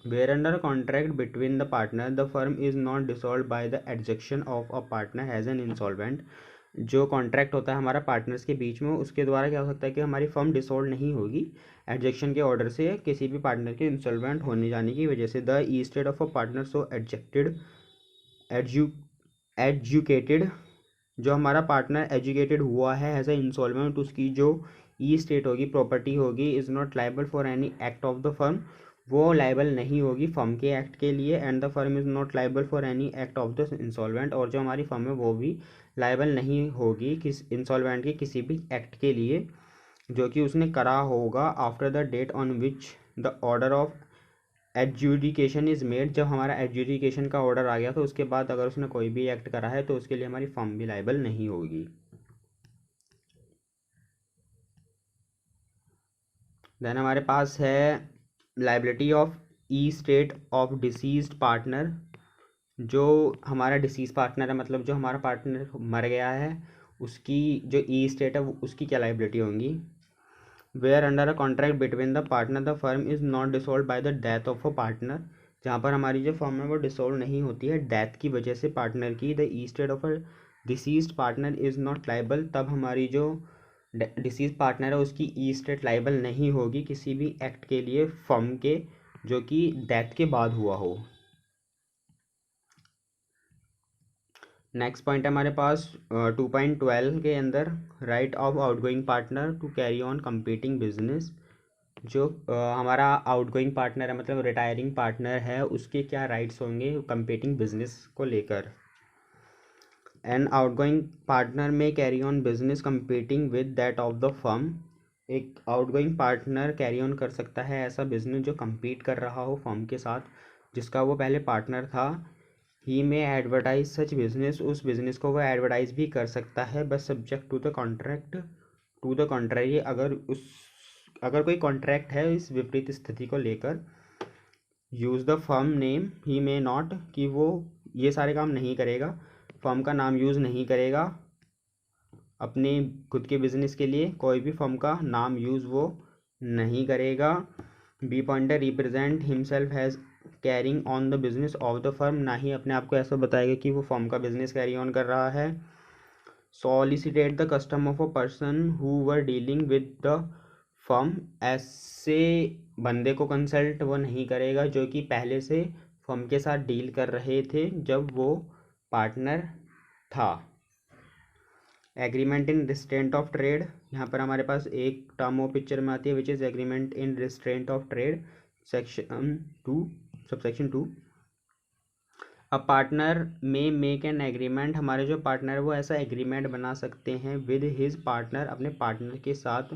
Where under contract between the partner the firm is not dissolve by the adjudication of a partner has an insolvent. जो कॉन्ट्रैक्ट होता है हमारा पार्टनर्स के बीच में, उसके द्वारा क्या हो सकता है कि हमारी फर्म डिसॉल्व नहीं होगी एडजक्शन के ऑर्डर से, किसी भी पार्टनर के इंसॉल्वेंट होने जाने की वजह से। The estate of a partner so adjudicated educated, जो हमारा पार्टनर एजुकेटेड हुआ है एज ए इंसॉल्वेंट, उसकी जो ई स्टेट होगी, प्रॉपर्टी होगी, is not liable for any act of the firm, वो लाइबल नहीं होगी फर्म के एक्ट के लिए। And the firm is not liable for any act of the insolvent, और जो हमारी फर्म है वो भी लाइबल नहीं होगी किस इंसॉल्वेंट के किसी भी एक्ट के लिए जो कि उसने करा होगा after the date on which the order of adjudication is made. जब हमारा एडजुडिकेशन का ऑर्डर आ गया तो उसके बाद अगर उसने कोई भी एक्ट करा है तो उसके लिए हमारी फर्म भी लाइबल नहीं होगी। देन हमारे पास है liability of E state of deceased partner. जो हमारा डिसीज पार्टनर है, मतलब जो हमारा पार्टनर मर गया है, उसकी जो ई स्टेट है उसकी क्या लाइबिलिटी होंगी। Where under a contract between the partner the firm is not dissolve by the death of a partner, जहाँ पर हमारी जो फर्म है वो डिसॉल्व नहीं होती है डेथ की वजह से पार्टनर की। The estate of a deceased partner is not liable, तब हमारी जो डिसीज पार्टनर है उसकी ई स्टेट लाइबल नहीं होगी किसी भी एक्ट के लिए फर्म के जो कि डेथ के बाद हुआ हो। नेक्स्ट पॉइंट है हमारे पास 2.12 के अंदर right of outgoing partner to carry on competing business. जो हमारा आउटगोइंग पार्टनर है, मतलब रिटायरिंग पार्टनर है, उसके क्या राइट्स होंगे कंपीटिंग बिजनेस को लेकर। एन आउटगोइंग पार्टनर में carry on business competing with that of the firm. एक आउटगोइंग पार्टनर कैरी ऑन कर सकता है ऐसा बिजनेस जो compete कर रहा हो फर्म के साथ जिसका वो पहले पार्टनर था। He may advertise such business, उस बिजनेस को वो एडवर्टाइज भी कर सकता है, बस subject to the contract to the contrary. अगर कोई कॉन्ट्रैक्ट है इस विपरीत स्थिति को लेकर। Use the firm name he may not, कि वो ये सारे काम नहीं करेगा, फर्म का नाम यूज़ नहीं करेगा अपने खुद के बिजनेस के लिए, कोई भी फर्म का नाम यूज़ वो नहीं करेगा। B pointer represent himself as carrying on the business of the firm, ना ही अपने आप को ऐसा बताएगा कि वो फर्म का बिजनेस कैरी ऑन कर रहा है। Solicit the custom of a person who were dealing with the firm, ऐसे बंदे को कंसल्ट वो नहीं करेगा जो कि पहले से फर्म के साथ डील कर रहे थे जब वो पार्टनर था। Agreement in restraint of trade, यहाँ पर हमारे पास एक टर्म ऑफ पिक्चर में आती है which is agreement in restraint of trade, section 2 subsection 2। A partner में मेक एन एग्रीमेंट, हमारे जो पार्टनर है वो ऐसा एग्रीमेंट बना सकते हैं विद हिज पार्टनर, अपने पार्टनर के साथ,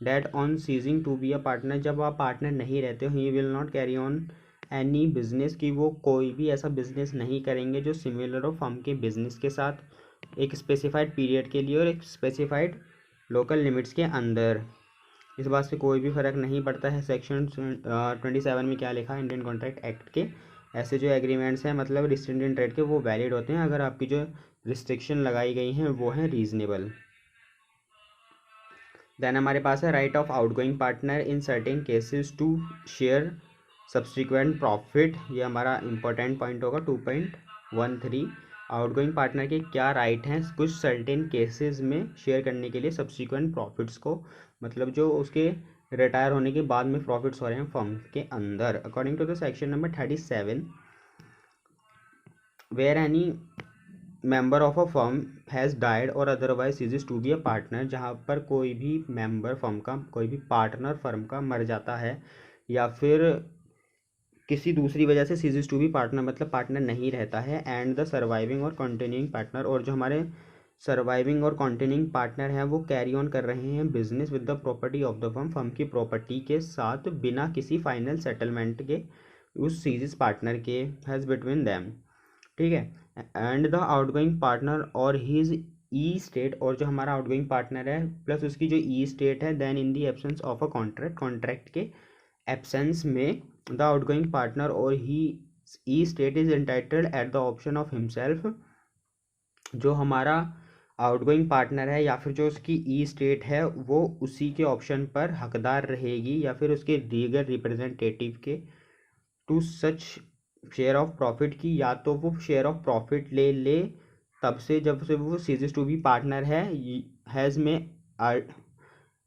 that on ceasing to be a partner, जब आप पार्टनर नहीं रहते हो, he will not carry on any business, कि वो कोई भी ऐसा बिजनेस नहीं करेंगे जो सिमिलर हो फर्म के बिजनेस के साथ, एक स्पेसिफाइड पीरियड के लिए और एक स्पेसिफाइड लोकल लिमिट्स के अंदर। इस बात से कोई भी फ़र्क नहीं पड़ता है सेक्शन 27 में क्या लिखा है इंडियन कॉन्ट्रैक्ट एक्ट के, ऐसे जो एग्रीमेंट्स हैं मतलब रिस्ट्रिक्टेड इन ट्रेड के वो वैलिड होते हैं अगर आपकी जो रिस्ट्रिक्शन लगाई गई हैं वो हैं रीजनेबल। देन हमारे पास है right of outgoing partner in certain cases to share subsequent profit, ये हमारा इंपॉर्टेंट पॉइंट होगा 2.13। आउटगोइंग पार्टनर के क्या राइट हैं कुछ सर्टेन केसेस में शेयर करने के लिए सब्सिक्वेंट प्रॉफिट्स को, मतलब जो उसके रिटायर होने के बाद में प्रॉफिट्स हो रहे हैं फर्म के अंदर। According to the section number 37, where any member of a firm has died और otherwise ceases to be a partner, जहाँ पर कोई भी मेंबर फर्म का, कोई भी पार्टनर फर्म का मर जाता है या फिर किसी दूसरी वजह से सीजेस टू बी पार्टनर मतलब पार्टनर नहीं रहता है, एंड द सर्वाइविंग और कंटिन्यूइंग पार्टनर, और जो हमारे सर्वाइविंग और कंटिन्यूइंग पार्टनर हैं वो कैरी ऑन कर रहे हैं business with the property of the firm, firm की प्रॉपर्टी के साथ बिना किसी फाइनल सेटलमेंट के उस सीजेस पार्टनर के हैज़ बिटवीन दैम, ठीक है। एंड द आउटगोइंग पार्टनर और हीज ई स्टेट, और जो हमारा आउटगोइंग पार्टनर है प्लस उसकी जो ई स्टेट है, then in the absence of a contract, contract के एब्सेंस में द आउटगोइंग पार्टनर और his estate is entitled at the option of himself, जो हमारा आउटगोइंग पार्टनर है या फिर जो उसकी ई स्टेट है वो उसी के ऑप्शन पर हकदार रहेगी या फिर उसके लीगल रिप्रेजेंटेटिव के to such share of profit की, या तो वो शेयर ऑफ प्रॉफिट ले ले तब से जब से वो सीजेस टू बी पार्टनर है, हैज़ में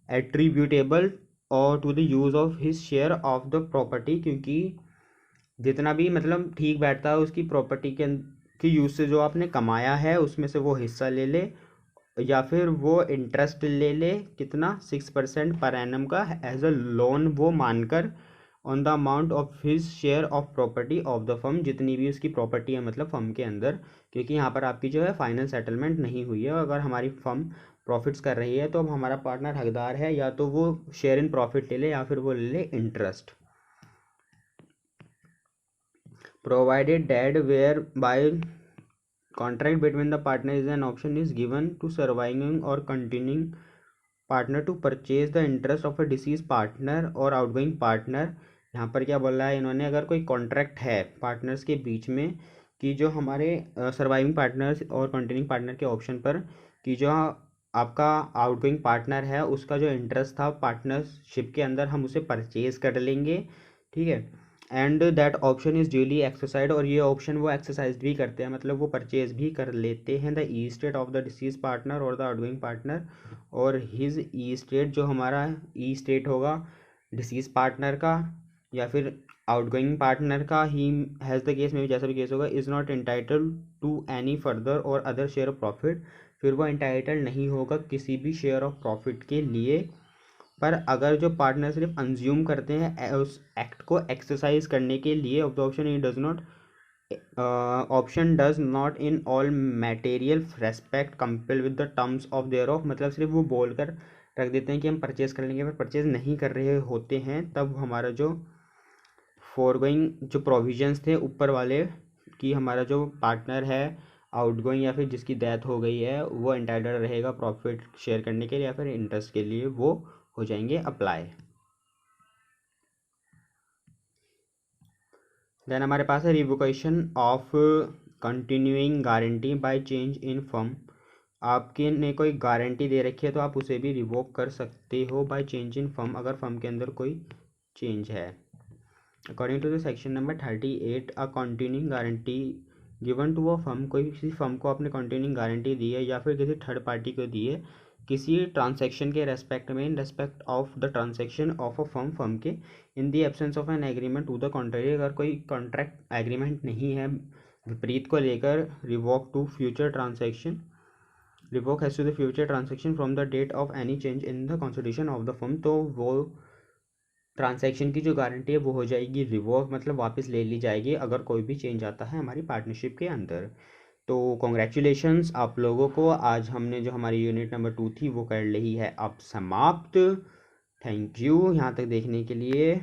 एट्रीब्यूटेबल और to the use of his share of the property, क्योंकि जितना भी मतलब ठीक बैठता है उसकी प्रॉपर्टी के यूज़ से जो आपने कमाया है उसमें से वो हिस्सा ले ले, या फिर वो इंटरेस्ट ले ले कितना 6% पर एनम का एज अ लोन वो मानकर on the amount of his share of property of the firm, जितनी भी उसकी प्रॉपर्टी है मतलब फर्म के अंदर, क्योंकि यहाँ पर आपकी जो है फाइनल सेटलमेंट नहीं हुई है। अगर हमारी फर्म प्रॉफिट्स कर रही है तो अब हमारा पार्टनर हकदार है या तो वो शेयर इन प्रॉफिट ले ले या फिर वो ले ले interest, provided that where by contract between the partner is an option is given to surviving or continuing partner to purchase the interest of a deceased partner और outgoing partner। यहाँ पर क्या बोल रहा है इन्होंने, अगर कोई कॉन्ट्रैक्ट है पार्टनर्स के बीच में कि जो हमारे सर्वाइविंग पार्टनर्स और कंटिन्यूइंग पार्टनर के ऑप्शन पर कि जो आपका आउटगोइंग पार्टनर है उसका जो इंटरेस्ट था पार्टनरशिप के अंदर हम उसे परचेज कर लेंगे, ठीक है। And that option is duly exercise, और ये ऑप्शन वो एक्सरसाइज भी करते हैं मतलब वो परचेज भी कर लेते हैं the estate of the disease partner और द आउटगोइंग पार्टनर और हिज ई स्टेट, जो हमारा ई स्टेट होगा डिसीज पार्टनर का या फिर आउटगोइंग पार्टनर का, ही हैज़ द केस में भी जैसा भी केस होगा, is not entitled to any further और अदर शेयर ऑफ प्रॉफिट, फिर वो एंटाइटल्ड नहीं होगा किसी भी शेयर ऑफ प्रॉफिट के लिए। पर अगर जो पार्टनर सिर्फ अंज्यूम करते हैं उस एक्ट को एक्सरसाइज करने के लिए of the option E does not option does not in all material respect compel with the terms of their of, मतलब सिर्फ वो बोल कर रख देते हैं कि हम परचेज कर लेंगे पर परचेज नहीं कर रहे होते हैं, तब हमारा जो फोरगोइंग जो प्रोविजंस थे ऊपर वाले कि हमारा जो पार्टनर है आउटगोइंग या फिर जिसकी डेथ हो गई है वो एंटाइटल्ड रहेगा प्रॉफिट शेयर करने के लिए या फिर इंटरेस्ट के लिए, वो हो जाएंगे अप्लाई। देन हमारे पास है revocation of continuing guarantee bye change in firm, आपके ने कोई गारंटी दे रखी है तो आप उसे भी रिवोक कर सकते हो बाय चेंज इन फर्म अगर फर्म के अंदर कोई चेंज है। According to the section number 38 a continuing guarantee given to a firm, कोई किसी फर्म को आपने कंटिन्यूइंग गारंटी दी है या फिर किसी थर्ड पार्टी को दी है किसी ट्रांसैक्शन के रेस्पेक्ट में, in respect of the transaction of a firm के, in the absence of an agreement to the contrary, अगर कोई कॉन्ट्रैक्ट एग्रीमेंट नहीं है विपरीत को लेकर, revoke to future transaction, revoke has to the future transaction from the date of any change in the constitution of the firm, तो वो transaction की जो गारंटी है वो हो जाएगी रिवोक, मतलब वापस ले ली जाएगी अगर कोई भी चेंज आता है हमारी पार्टनरशिप के अंदर। तो कॉन्ग्रेचुलेशंस आप लोगों को, आज हमने जो हमारी यूनिट नंबर 2 थी वो कर ली है अब समाप्त। थैंक यू यहाँ तक देखने के लिए।